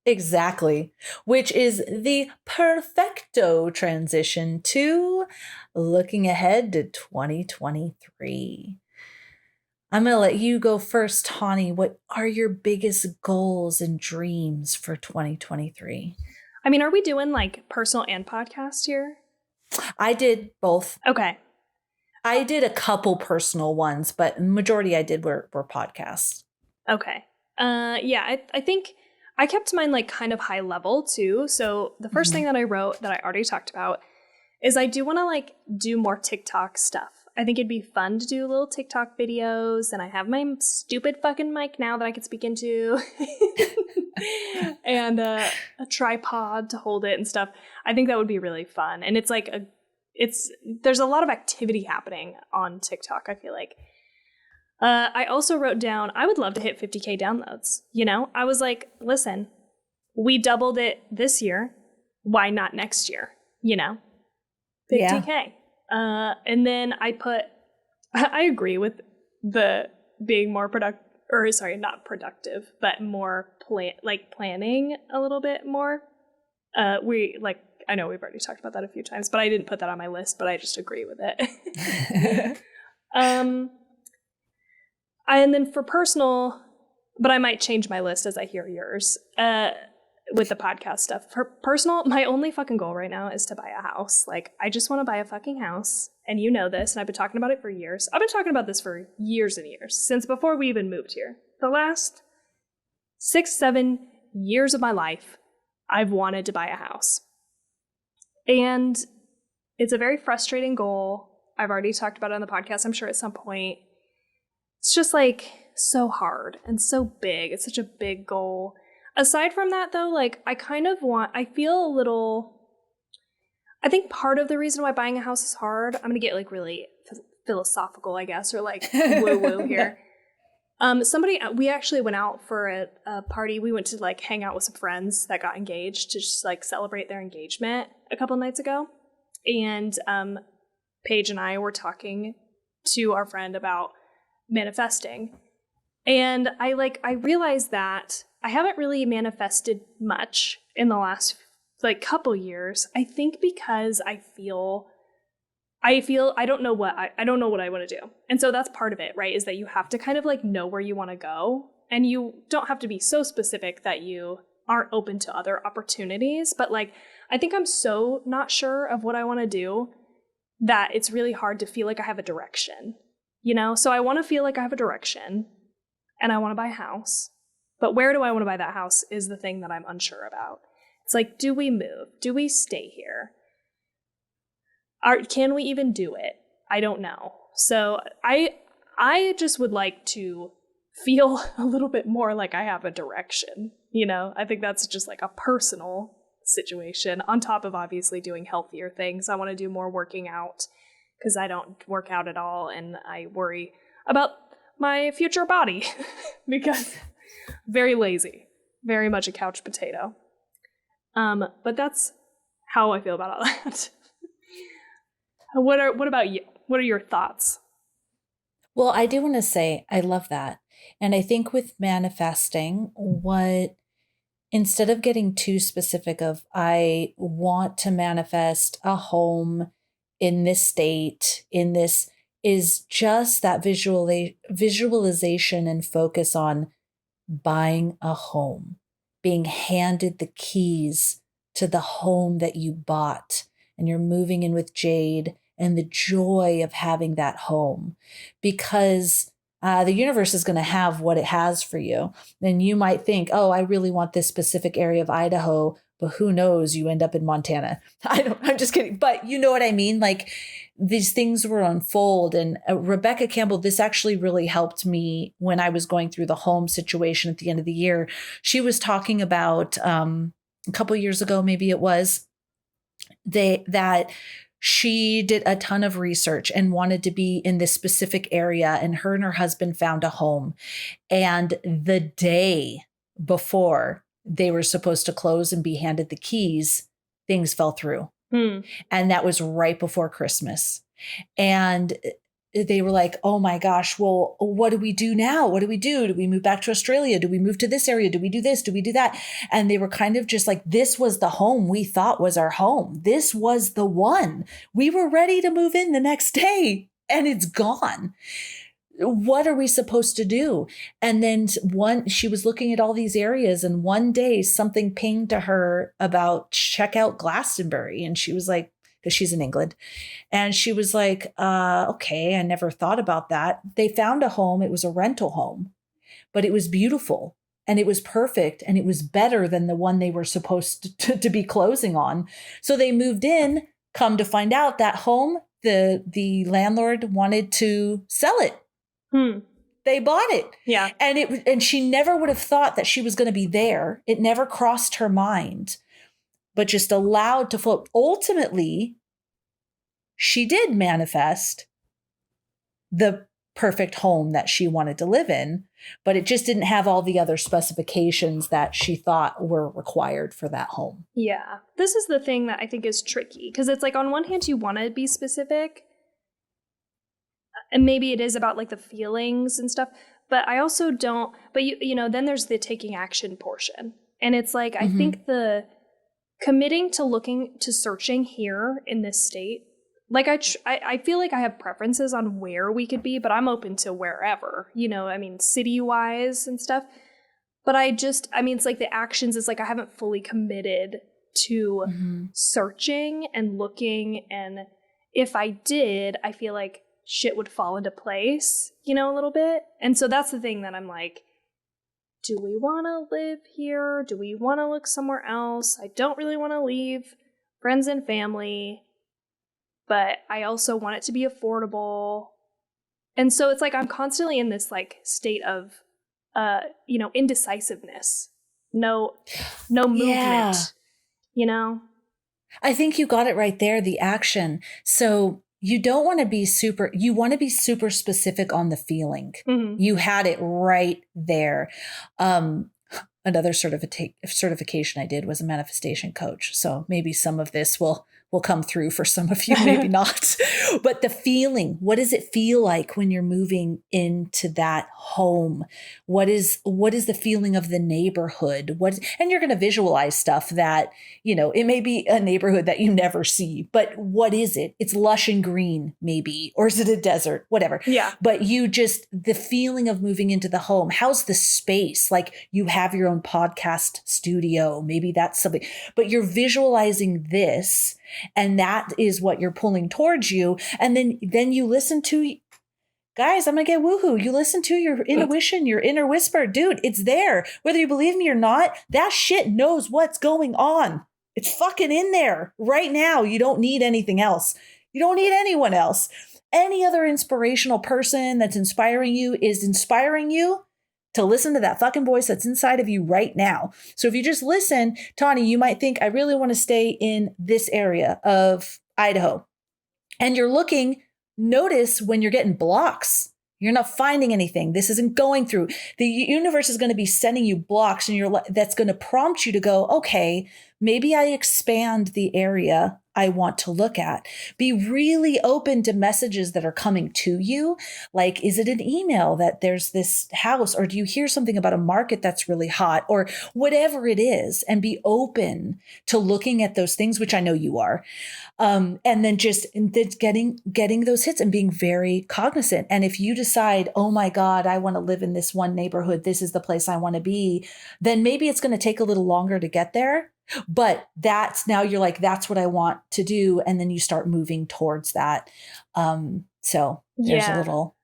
Exactly. Which is the perfecto transition to looking ahead to 2023. I'm going to let you go first, Tawny. What are your biggest goals and dreams for 2023? I mean, are we doing like personal and podcast here? I did both. Okay. I did a couple personal ones, but the majority I did were podcasts. Okay. I think I kept mine like kind of high level too. So the first thing that I wrote that I already talked about is I do want to like do more TikTok stuff. I think it'd be fun to do little TikTok videos, and I have my stupid fucking mic now that I can speak into and a tripod to hold it and stuff. I think that would be really fun. And it's like there's a lot of activity happening on TikTok, I feel like. I also wrote down, I would love to hit 50K downloads. I was like, listen, we doubled it this year. Why not next year? 50K. Yeah. And then I agree with the being more not productive, but more planning a little bit more. I know we've already talked about that a few times, but I didn't put that on my list, but I just agree with it. And then for personal, but I might change my list as I hear yours, with the podcast stuff. For personal, my only fucking goal right now is to buy a house. Like, I just want to buy a fucking house. And you know this, and I've been talking about it for years. I've been talking about this for years and years, since before we even moved here. The last 6-7 years of my life, I've wanted to buy a house. And it's a very frustrating goal. I've already talked about it on the podcast, I'm sure, at some point. It's just like so hard and so big. It's such a big goal. Aside from that, though, like I feel a little, I think part of the reason why buying a house is hard, I'm going to get like really philosophical, I guess, or like woo-woo here. We actually went out for a party. We went to like hang out with some friends that got engaged to just like celebrate their engagement a couple nights ago. And Paige and I were talking to our friend about manifesting. And I realized that I haven't really manifested much in the last like couple years. I think because I don't know what I want to do. And so that's part of it, right? Is that you have to kind of like know where you want to go, and you don't have to be so specific that you aren't open to other opportunities. But like, I think I'm so not sure of what I want to do that it's really hard to feel like I have a direction, So I want to feel like I have a direction, and I want to buy a house. But where do I want to buy that house is the thing that I'm unsure about. It's like, do we move? Do we stay here? Can we even do it? I don't know. So I just would like to feel a little bit more like I have a direction. I think that's just like a personal situation on top of obviously doing healthier things. I want to do more working out because I don't work out at all, and I worry about my future body because very lazy, very much a couch potato. But that's how I feel about all that. What about you? What are your thoughts? Well, I do want to say I love that. And I think with manifesting, instead of getting too specific of I want to manifest a home in this state, is just that visualization and focus on buying a home, being handed the keys to the home that you bought, and you're moving in with Jade, and the joy of having that home, because the universe is going to have what it has for you. Then you might think, oh, I really want this specific area of Idaho, but who knows, you end up in Montana. I'm just kidding. But you know what I mean? Like, these things will unfold. And Rebecca Campbell, this actually really helped me when I was going through the home situation at the end of the year. She was talking about a couple years ago, maybe it was, that she did a ton of research and wanted to be in this specific area, and her husband found a home. And the day before they were supposed to close and be handed the keys, things fell through. And that was right before Christmas. And they were like, oh my gosh, well, what do we do now? What do we do? Do we move back to Australia? Do we move to this area? Do we do this? Do we do that? And they were kind of just like, this was the home we thought was our home. This was the one. We were ready to move in the next day and it's gone. What are we supposed to do? And then she was looking at all these areas, and one day something pinged to her about check out Glastonbury. And she was like, because she's in England. And she was like, okay, I never thought about that. They found a home. It was a rental home, but it was beautiful and it was perfect. And it was better than the one they were supposed to be closing on. So they moved in. Come to find out, that home, the landlord wanted to sell it. They bought it. Yeah. And she never would have thought that she was going to be there. It never crossed her mind, but just allowed to float. Ultimately, she did manifest the perfect home that she wanted to live in, but it just didn't have all the other specifications that she thought were required for that home. Yeah. This is the thing that I think is tricky, because it's like, on one hand, you want to be specific, and maybe it is about like the feelings and stuff, but I also don't, but you know, then there's the taking action portion. And it's like, I think the committing to looking to searching here in this state, like I feel like I have preferences on where we could be, but I'm open to wherever, you know, I mean, city wise and stuff. But it's like the actions is like, I haven't fully committed to searching and looking. And if I did, I feel like shit would fall into place, you know, a little bit. And so that's the thing that I'm like, do we want to live here? Do we want to look somewhere else? I don't really want to leave friends and family, but I also want it to be affordable. And so it's like I'm constantly in this like state of, you know, indecisiveness. No movement, you know? I think you got it right there, the action. So you don't want to be you want to be super specific on the feeling. You had it right there. Another certification I did was a manifestation coach. So maybe some of this will come through for some of you, maybe not. But the feeling, what does it feel like when you're moving into that home? What is the feeling of the neighborhood? And you're going to visualize stuff that, you know, it may be a neighborhood that you never see, but what is it? It's lush and green, maybe, or is it a desert? Whatever. Yeah. But the feeling of moving into the home, how's the space? Like you have your own podcast studio, maybe that's something, but you're visualizing this. And that is what you're pulling towards you. And then you listen to, guys, I'm going to get woohoo. You listen to your intuition, your inner whisper. Dude, it's there. Whether you believe me or not, that shit knows what's going on. It's fucking in there right now. You don't need anything else. You don't need anyone else. Any other inspirational person that's inspiring you is inspiring you to listen to that fucking voice that's inside of you right now. So if you just listen, Tawny, you might think, I really want to stay in this area of Idaho. And you're looking, notice when you're getting blocks, you're not finding anything. This isn't going through. The universe is going to be sending you blocks, and that's going to prompt you to go, okay, maybe I expand the area I want to look at. Be really open to messages that are coming to you. Like, is it an email that there's this house, or do you hear something about a market that's really hot, or whatever it is, and be open to looking at those things, which I know you are. And then just getting those hits and being very cognizant. And if you decide, oh my God, I want to live in this one neighborhood, this is the place I want to be, then maybe it's going to take a little longer to get there. But now you're like, that's what I want to do. And then you start moving towards that. So there's a little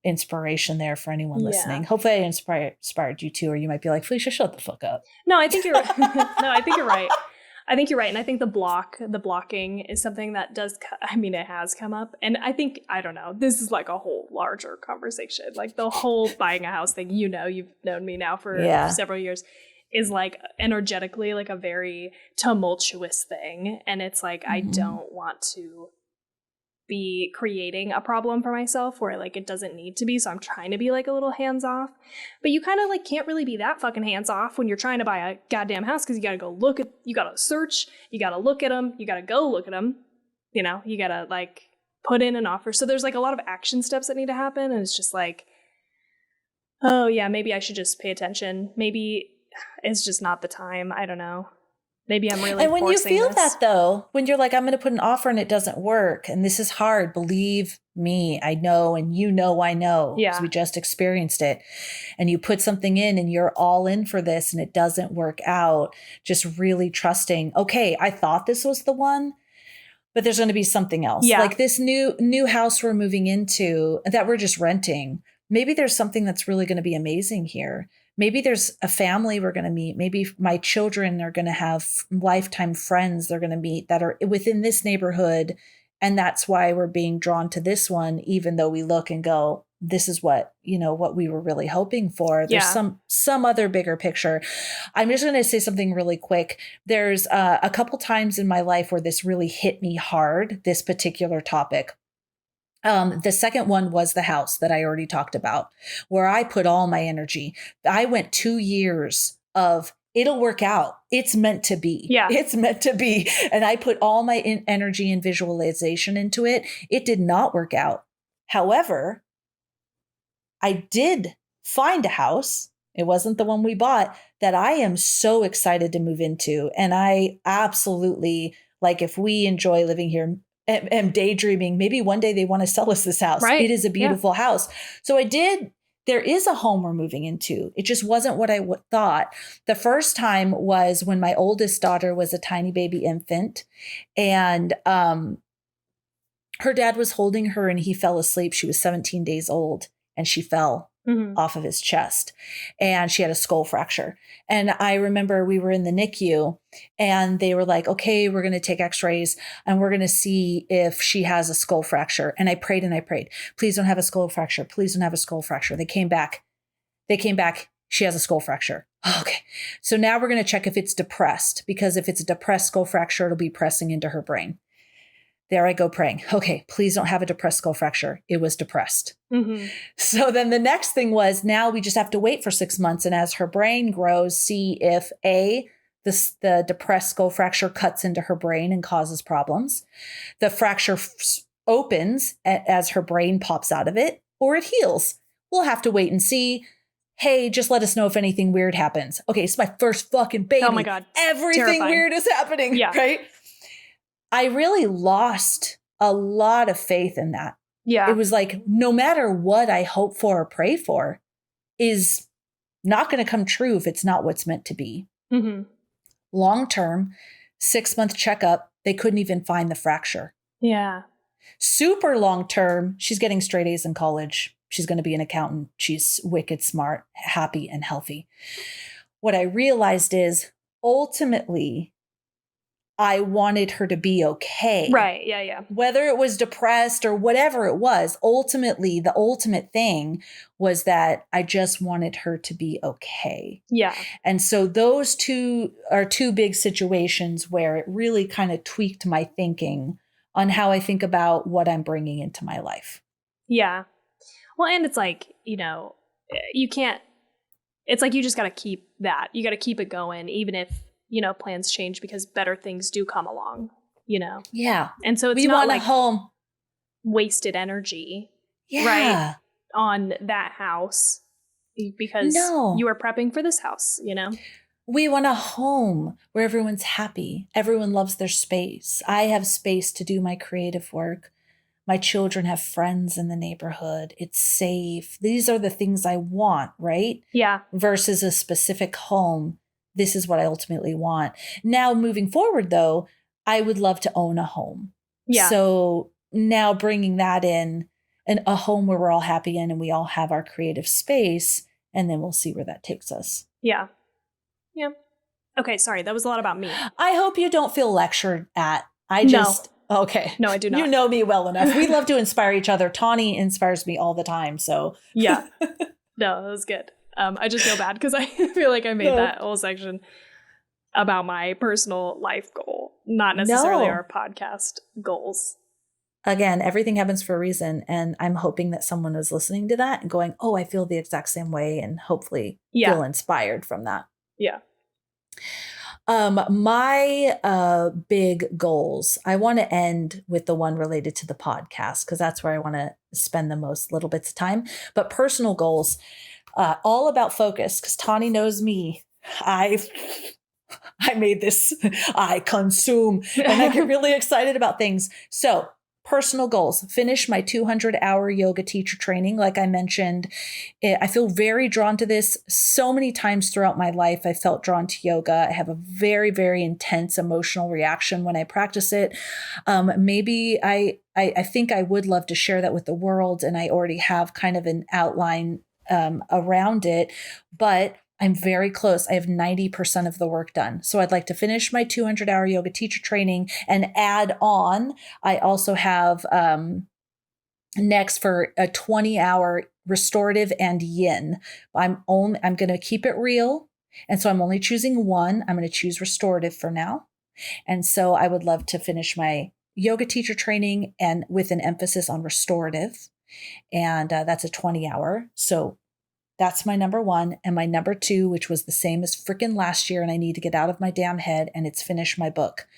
inspiration there for anyone listening. Hopefully I inspired you too, or you might be like, Felicia, shut the fuck up. No, I think you're right. No, I think you're right. I think you're right. And I think the blocking is something that it has come up. And I think, I don't know, this is like a whole larger conversation, like the whole buying a house thing. You know, you've known me now for several years. is like energetically like a very tumultuous thing. And it's like, I don't want to be creating a problem for myself where like it doesn't need to be. So I'm trying to be like a little hands off, but you kind of like can't really be that fucking hands off when you're trying to buy a goddamn house, because you got to go look at, you got to search, you got to look at them, you got to go look at them, you know, you got to like put in an offer. So there's like a lot of action steps that need to happen. And it's just like, oh yeah, maybe I should just pay attention. Maybe it's just not the time. I don't know. Maybe I'm really. And when you feel this. that though, when you're like, I'm going to put an offer and it doesn't work, and this is hard, believe me, I know, and you know, I know, because we just experienced it. And you put something in and you're all in for this and it doesn't work out, just really trusting, okay, I thought this was the one, but there's going to be something else. Yeah. Like this new house we're moving into that we're just renting. Maybe there's something that's really going to be amazing here. Maybe there's a family we're going to meet. Maybe my children are going to have lifetime friends they're going to meet that are within this neighborhood. And that's why we're being drawn to this one, even though we look and go, this is what, you know, what we were really hoping for. There's some other bigger picture. I'm just going to say something really quick. There's a couple times in my life where this really hit me hard, this particular topic. The second one was the house that I already talked about, where I put all my energy. I went 2 years of it'll work out. It's meant to be. Yeah. It's meant to be. And I put all my energy and visualization into it. It did not work out. However, I did find a house. It wasn't the one we bought that I am so excited to move into. And I absolutely, like, if we enjoy living here, am daydreaming, maybe one day they want to sell us this house. Right. It is a beautiful house. So there is a home we're moving into. It just wasn't what I thought. The first time was when my oldest daughter was a tiny baby infant, and her dad was holding her and he fell asleep. She was 17 days old and she fell off of his chest and she had a skull fracture. And I remember we were in the NICU and they were like, okay, we're going to take x-rays and we're going to see if she has a skull fracture. And I prayed and I prayed, please don't have a skull fracture. Please don't have a skull fracture. They came back. She has a skull fracture. Okay. So now we're going to check if it's depressed, because if it's a depressed skull fracture, it'll be pressing into her brain. There I go praying. Okay, please don't have a depressed skull fracture. It was depressed. So then the next thing was, now we just have to wait for 6 months. And as her brain grows, see if the depressed skull fracture cuts into her brain and causes problems. The fracture opens as her brain pops out of it, or it heals. We'll have to wait and see. Hey, just let us know if anything weird happens. Okay, it's my first fucking baby. Oh my God. Everything Terrifying. weird is happening. Yeah. Right? I really lost a lot of faith in that. Yeah. It was like, no matter what I hope for or pray for is not going to come true if it's not what's meant to be. Long term, 6-month checkup, they couldn't even find the fracture. Yeah. Super long term, she's getting straight A's in college. She's going to be an accountant. She's wicked smart, happy, and healthy. What I realized is ultimately, I wanted her to be okay. Right. Yeah. Yeah. Whether it was depressed or whatever it was, ultimately, the ultimate thing was that I just wanted her to be okay. Yeah. And so those two are two big situations where it really kind of tweaked my thinking on how I think about what I'm bringing into my life. Yeah. Well, and it's like, you know, you can't, it's like you just got to keep that. You got to keep it going, even if, you know, plans change, because better things do come along, you know? Yeah. And so it's we not want like a home. Wasted energy, Yeah. right, on that house because you were prepping for this house, you know? We want a home where everyone's happy. Everyone loves their space. I have space to do my creative work. My children have friends in the neighborhood. It's safe. These are the things I want, right? Yeah. Versus a specific home. This is what I ultimately want. Now, moving forward, though, I would love to own a home. Yeah. So now bringing that in, and a home where we're all happy in and we all have our creative space, and then we'll see where that takes us. Yeah. Yeah. Okay, sorry. That was a lot about me. I hope you don't feel lectured at. Okay. No, I do not. You know me well enough. We love to inspire each other. Tawny inspires me all the time. So yeah. No, that was good. I just feel bad because I feel like I made that whole section about my personal life goal, not necessarily our podcast goals. Again, everything happens for a reason. And I'm hoping that someone was listening to that and going, oh, I feel the exact same way, and hopefully feel inspired from that. Yeah. My big goals, I want to end with the one related to the podcast, because that's where I want to spend the most little bits of time. But personal goals, all about focus, because Tawny knows me. I made this, I consume, and I get really excited about things. So personal goals, finish my 200-hour yoga teacher training. Like I mentioned, I feel very drawn to this. So many times throughout my life, I felt drawn to yoga. I have a very, very intense emotional reaction when I practice it. Maybe I think I would love to share that with the world, and I already have kind of an outline around it, but I'm very close. I have 90% of the work done. So I'd like to finish my 200-hour yoga teacher training and add on. I also have next for a 20-hour restorative and yin. I'm going to keep it real. And so I'm only choosing one. I'm going to choose restorative for now. And so I would love to finish my yoga teacher training and with an emphasis on restorative. And that's a 20-hour. So that's my number one. And my number two, which was the same as freaking last year, and I need to get out of my damn head, and it's finish my book.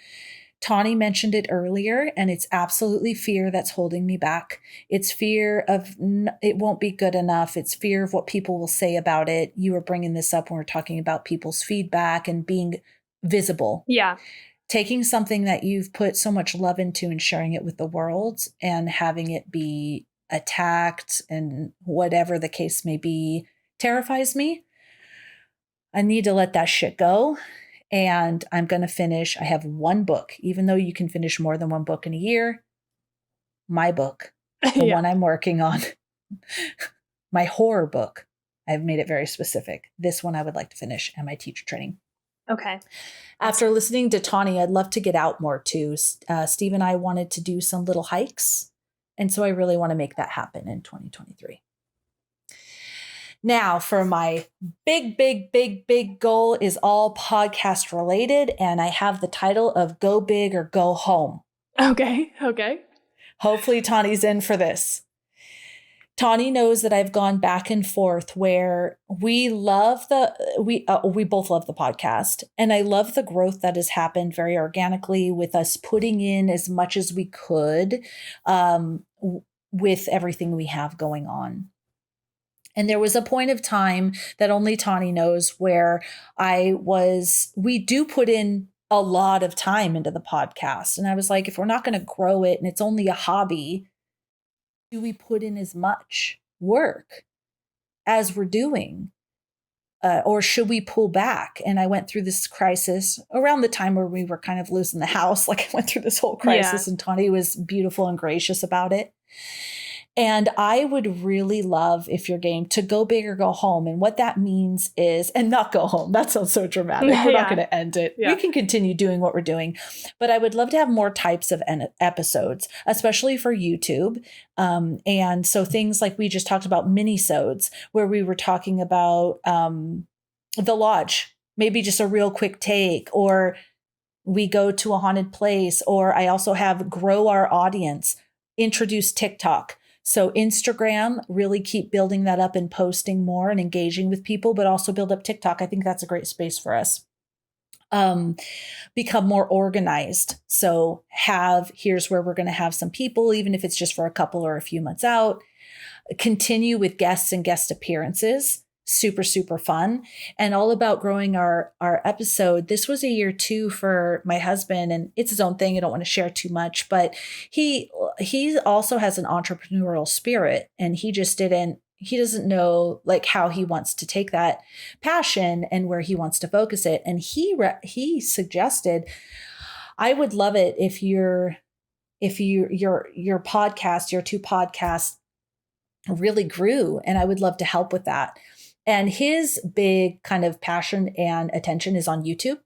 Tawny mentioned it earlier, and it's absolutely fear that's holding me back. It's fear of it won't be good enough. It's fear of what people will say about it. You were bringing this up when we're talking about people's feedback and being visible. Yeah. Taking something that you've put so much love into and sharing it with the world and having it be attacked and whatever the case may be terrifies me. I need to let that shit go. And I'm going to finish. I have one book, even though you can finish more than one book in a year. My book, the one I'm working on, my horror book. I've made it very specific. This one I would like to finish, and my teacher training. Okay. After listening to Tawny, I'd love to get out more too. Steve and I wanted to do some little hikes. And so I really want to make that happen in 2023. Now for my big goal is all podcast related. And I have the title of Go Big or Go Home. Okay. Hopefully Tawny's in for this. Tawny knows that I've gone back and forth where we both love the podcast, and I love the growth that has happened very organically with us putting in as much as we could with everything we have going on. And there was a point of time that only Tawny knows where we do put in a lot of time into the podcast. And I was like, if we're not going to grow it and it's only a hobby, do we put in as much work as we're doing? Or should we pull back? And I went through this crisis around the time where we were kind of losing the house. Like I went through this whole crisis, and Tawny was beautiful and gracious about it. And I would really love, if you're game, to go big or go home. And what that means is, and not go home. That sounds so dramatic. We're not going to end it. Yeah. We can continue doing what we're doing. But I would love to have more types of episodes, especially for YouTube. And so things like we just talked about mini-sodes, where we were talking about the lodge, maybe just a real quick take, or we go to a haunted place, or I also have grow our audience, introduce TikTok. So Instagram, really keep building that up and posting more and engaging with people, but also build up TikTok. I think that's a great space for us. Become more organized. So here's where we're going to have some people, even if it's just for a couple or a few months out. Continue with guests and guest appearances. Super, super fun. And all about growing our episode. This was a year too for my husband, and it's his own thing. I don't want to share too much, but he also has an entrepreneurial spirit, and he doesn't know like how he wants to take that passion and where he wants to focus it. And he suggested, I would love it if your podcast, your two podcasts really grew, and I would love to help with that. And his big kind of passion and attention is on YouTube.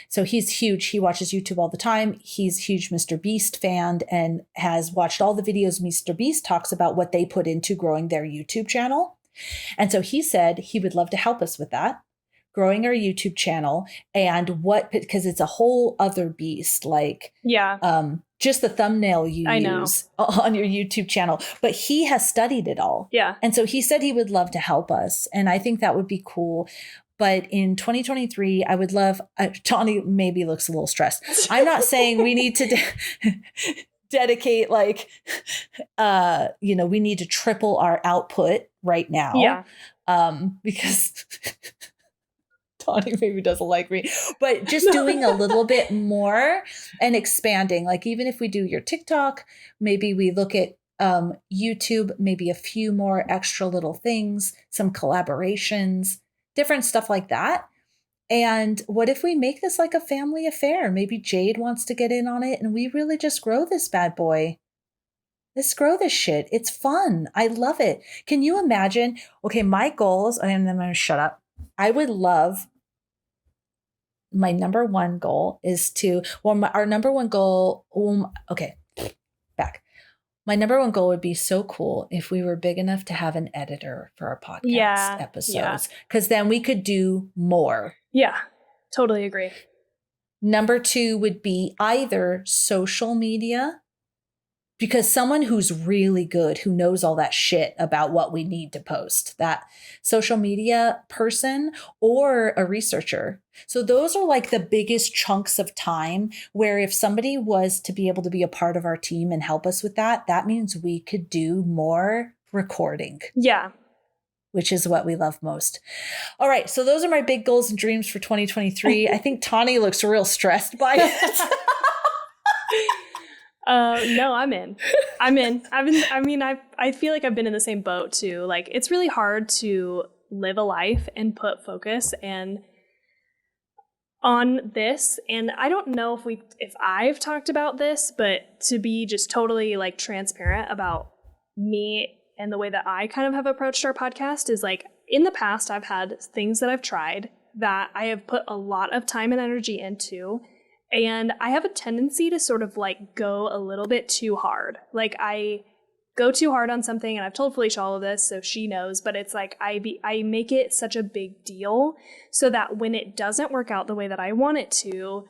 So he's huge. He watches YouTube all the time. He's a huge Mr. Beast fan and has watched all the videos Mr. Beast talks about what they put into growing their YouTube channel. And so he said he would love to help us with that, growing our YouTube channel, and because it's a whole other beast, like just the thumbnail you use on your YouTube channel. But he has studied it all. Yeah. And so he said he would love to help us. And I think that would be cool. But in 2023, I would love, Tawny maybe looks a little stressed. I'm not saying we need to dedicate like, we need to triple our output right now. Yeah. Because Tawny maybe doesn't like me, but just doing a little bit more and expanding. Like even if we do your TikTok, maybe we look at YouTube, maybe a few more extra little things, some collaborations, different stuff like that. And what if we make this like a family affair? Maybe Jade wants to get in on it and we really just grow this bad boy. Let's grow this shit. It's fun. I love it. Can you imagine? Okay, my goals, and I'm going to shut up. I would love, my number one goal is our number one goal, back. My number one goal would be so cool if we were big enough to have an editor for our podcast episodes, because then we could do more. Yeah, totally agree. Number two would be either social media, because someone who's really good, who knows all that shit about what we need to post, that social media person, or a researcher. So those are like the biggest chunks of time where if somebody was to be able to be a part of our team and help us with that, that means we could do more recording. Yeah. Which is what we love most. All right. So those are my big goals and dreams for 2023. I think Tawny looks real stressed by it. No, I'm in. I feel like I've been in the same boat too. Like it's really hard to live a life and put focus on this. And I don't know if I've talked about this, but to be just totally like transparent about me and the way that I kind of have approached our podcast is like in the past, I've had things that I've tried that I have put a lot of time and energy into. And I have a tendency to sort of like go a little bit too hard. Like I go too hard on something, and I've told Felicia all of this, so she knows, but it's like I make it such a big deal so that when it doesn't work out the way that I want it to,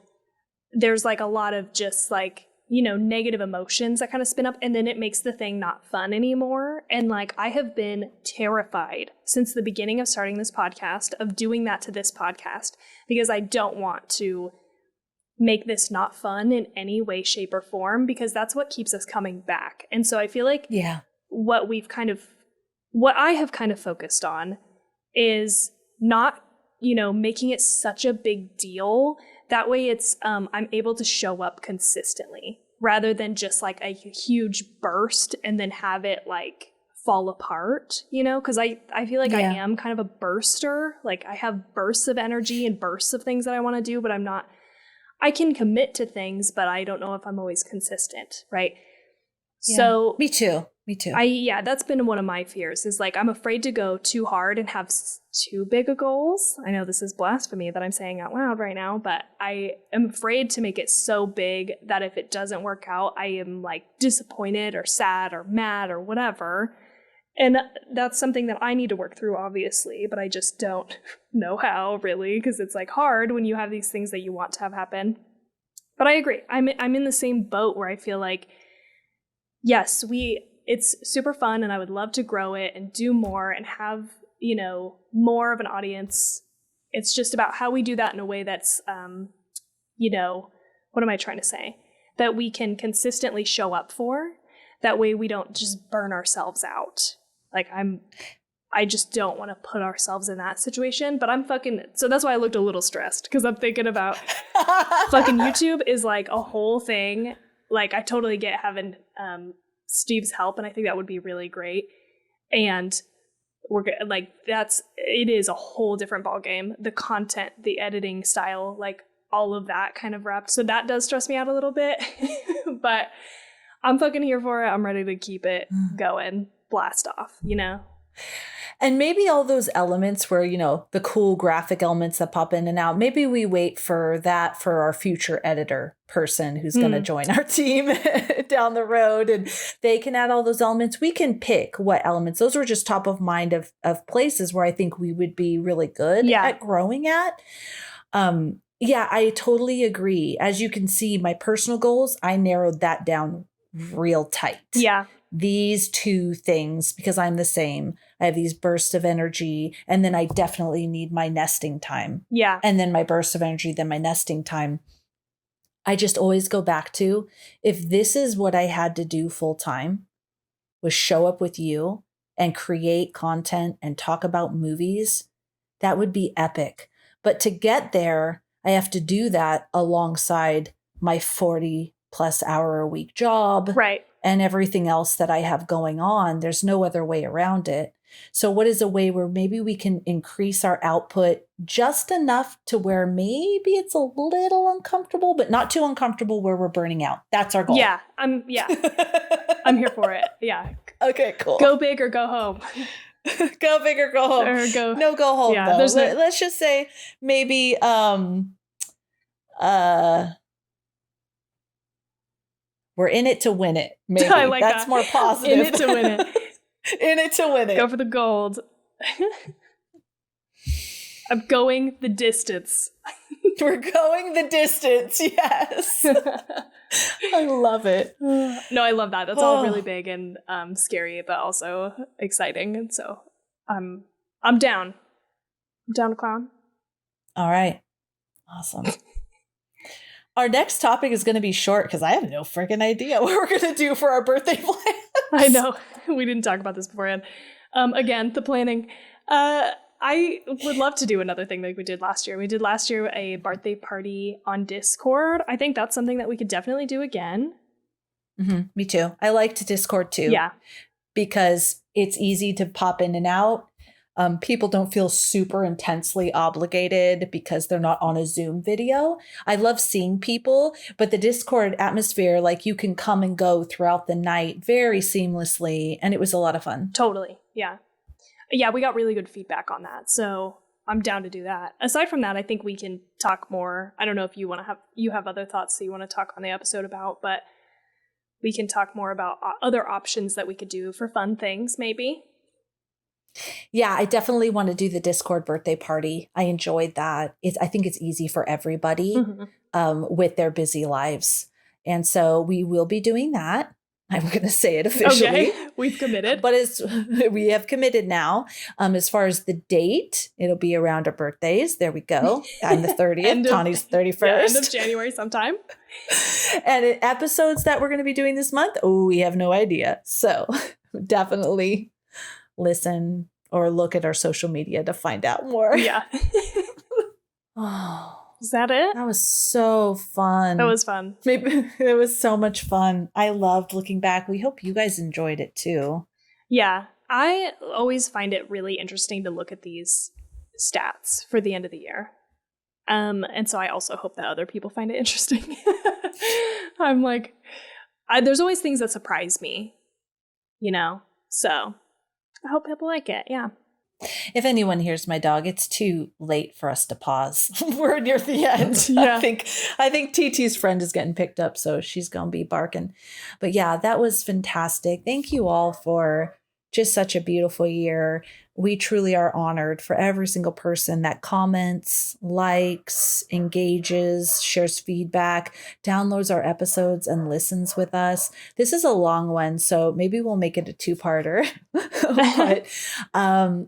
there's like a lot of just like, negative emotions that kind of spin up, and then it makes the thing not fun anymore. And like I have been terrified since the beginning of starting this podcast of doing that to this podcast, because I don't want to make this not fun in any way, shape, or form, because that's what keeps us coming back. And so I feel like what I have kind of focused on is not, making it such a big deal. That way it's, I'm able to show up consistently rather than just like a huge burst and then have it like fall apart, because I feel like I am kind of a burster. Like I have bursts of energy and bursts of things that I want to do, but I can commit to things, but I don't know if I'm always consistent, right? Yeah. So me too. That's been one of my fears, is like I'm afraid to go too hard and have too big of goals. I know this is blasphemy that I'm saying out loud right now, but I am afraid to make it so big that if it doesn't work out, I am like disappointed or sad or mad or whatever. And that's something that I need to work through, obviously, but I just don't know how, really, because it's like hard when you have these things that you want to have happen. But I agree. I'm in the same boat where I feel like, yes, it's super fun, and I would love to grow it and do more and have, more of an audience. It's just about how we do that in a way that's, what am I trying to say? That we can consistently show up for. That way we don't just burn ourselves out. Like I just don't want to put ourselves in that situation, but so that's why I looked a little stressed, because I'm thinking about fucking YouTube is like a whole thing. Like I totally get having Steve's help, and I think that would be really great. And it is a whole different ballgame. The content, the editing style, like all of that kind of wrapped. So that does stress me out a little bit, but I'm fucking here for it. I'm ready to keep it going, blast off, And maybe all those elements where, the cool graphic elements that pop in and out, maybe we wait for that for our future editor person who's going to join our team down the road, and they can add all those elements. We can pick what elements. Those were just top of mind of places where I think we would be really good at growing at. Yeah, I totally agree. As you can see, my personal goals, I narrowed that down real tight. Yeah. These two things, because I'm the same. I have these bursts of energy, and then I definitely need my nesting time. Yeah. And then my burst of energy, then my nesting time. I just always go back to, if this is what I had to do full time, was show up with you and create content and talk about movies, that would be epic. But to get there, I have to do that alongside my 40 plus hour a week job. Right. And everything else that I have going on. There's no other way around it. So what is a way where maybe we can increase our output just enough to where maybe it's a little uncomfortable, but not too uncomfortable where we're burning out? That's our goal. Yeah. I'm here for it. Yeah. Okay, cool. Go big or go home. Go big or go home. Go home. Yeah, though. Let's just say maybe we're in it to win it. Maybe. I like that's more positive. In it to win it. In it to win it. Go for the gold. I'm going the distance. We're going the distance. Yes. I love it. No, I love that. That's all really big and scary, but also exciting. And so I'm down. I'm down to clown. All right. Awesome. Our next topic is going to be short because I have no freaking idea what we're going to do for our birthday plans. I know. We didn't talk about this beforehand. Again, the planning. I would love to do another thing like we did last year. We did last year a birthday party on Discord. I think that's something that we could definitely do again. Mm-hmm. Me too. I liked Discord too. Yeah. Because it's easy to pop in and out. People don't feel super intensely obligated because they're not on a Zoom video. I love seeing people, but the Discord atmosphere, like you can come and go throughout the night very seamlessly. And it was a lot of fun. Totally. Yeah. Yeah, we got really good feedback on that. So I'm down to do that. Aside from that, I think we can talk more. I don't know if you have other thoughts that you want to talk on the episode about, but we can talk more about other options that we could do for fun things, maybe. Yeah, I definitely want to do the Discord birthday party. I enjoyed that. I think it's easy for everybody with their busy lives. And so we will be doing that. I'm going to say it officially. Okay, we've committed. But we have committed now. As far as the date, it'll be around our birthdays. There we go. I'm the 30th. Tawny's 31st. Yeah, end of January sometime. And episodes that we're going to be doing this month, we have no idea. So definitely listen or look at our social media to find out more. Yeah. Is that it? That was so fun. That was fun. Maybe it was so much fun. I loved looking back. We hope you guys enjoyed it too. Yeah. I always find it really interesting to look at these stats for the end of the year. And so I also hope that other people find it interesting. I'm like, there's always things that surprise me, So I hope people like it. Yeah. If anyone hears my dog, it's too late for us to pause. We're near the end. Yeah. I think TT's friend is getting picked up, so she's going to be barking. But yeah, that was fantastic. Thank you all for just such a beautiful year. We truly are honored for every single person that comments, likes, engages, shares feedback, downloads our episodes, and listens with us. This is a long one, so maybe we'll make it a two-parter. But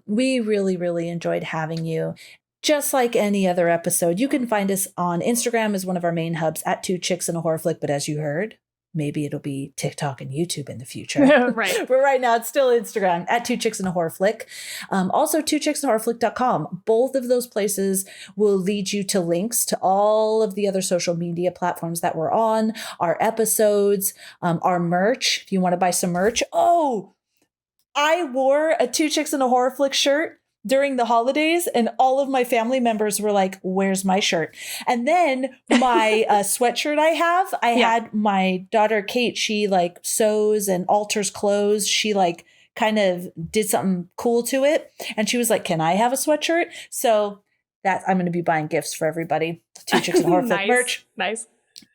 we really, really enjoyed having you. Just like any other episode, you can find us on Instagram as one of our main hubs at 2 Chicks and a Horror Flick. But as you heard, maybe it'll be TikTok and YouTube in the future. Right. But right now it's still Instagram at 2 Chicks and a Horror Flick. Also 2chicksandahorrorflick.com. Both of those places will lead you to links to all of the other social media platforms that we're on, our episodes, our merch. If you want to buy some merch. Oh, I wore a 2 Chicks and a Horror Flick shirt during the holidays, and all of my family members were like, where's my shirt? And then my sweatshirt I had my daughter Kate, she like sews and alters clothes. She like kind of did something cool to it. And she was like, can I have a sweatshirt? So that I'm going to be buying gifts for everybody. 2 Chicks and a Horror Flick merch. Nice.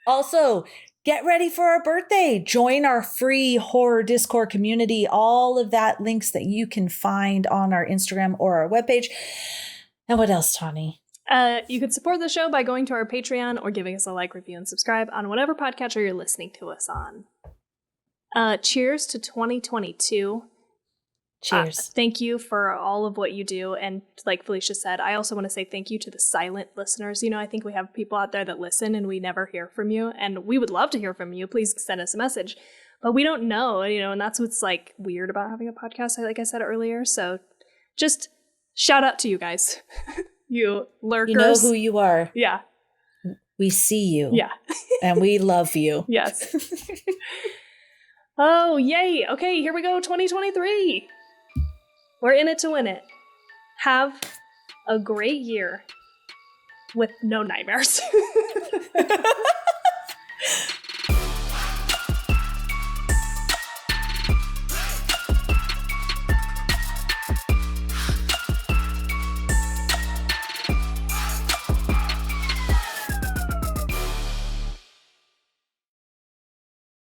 Also, get ready for our birthday. Join our free horror Discord community. All of that links that you can find on our Instagram or our webpage. And what else, Tawny? You could support the show by going to our Patreon or giving us a like, review, and subscribe on whatever podcatcher you're listening to us on. Cheers to 2022. Cheers. Thank you for all of what you do. And like Felicia said, I also want to say thank you to the silent listeners. You know, I think we have people out there that listen and we never hear from you. And we would love to hear from you. Please send us a message. But we don't know, you know, and that's what's like weird about having a podcast, like I said earlier. So just shout out to you guys. You lurkers. You know who you are. Yeah. We see you. Yeah. And we love you. Yes. Oh, yay. Okay, here we go. 2023. We're in it to win it. Have a great year with no nightmares.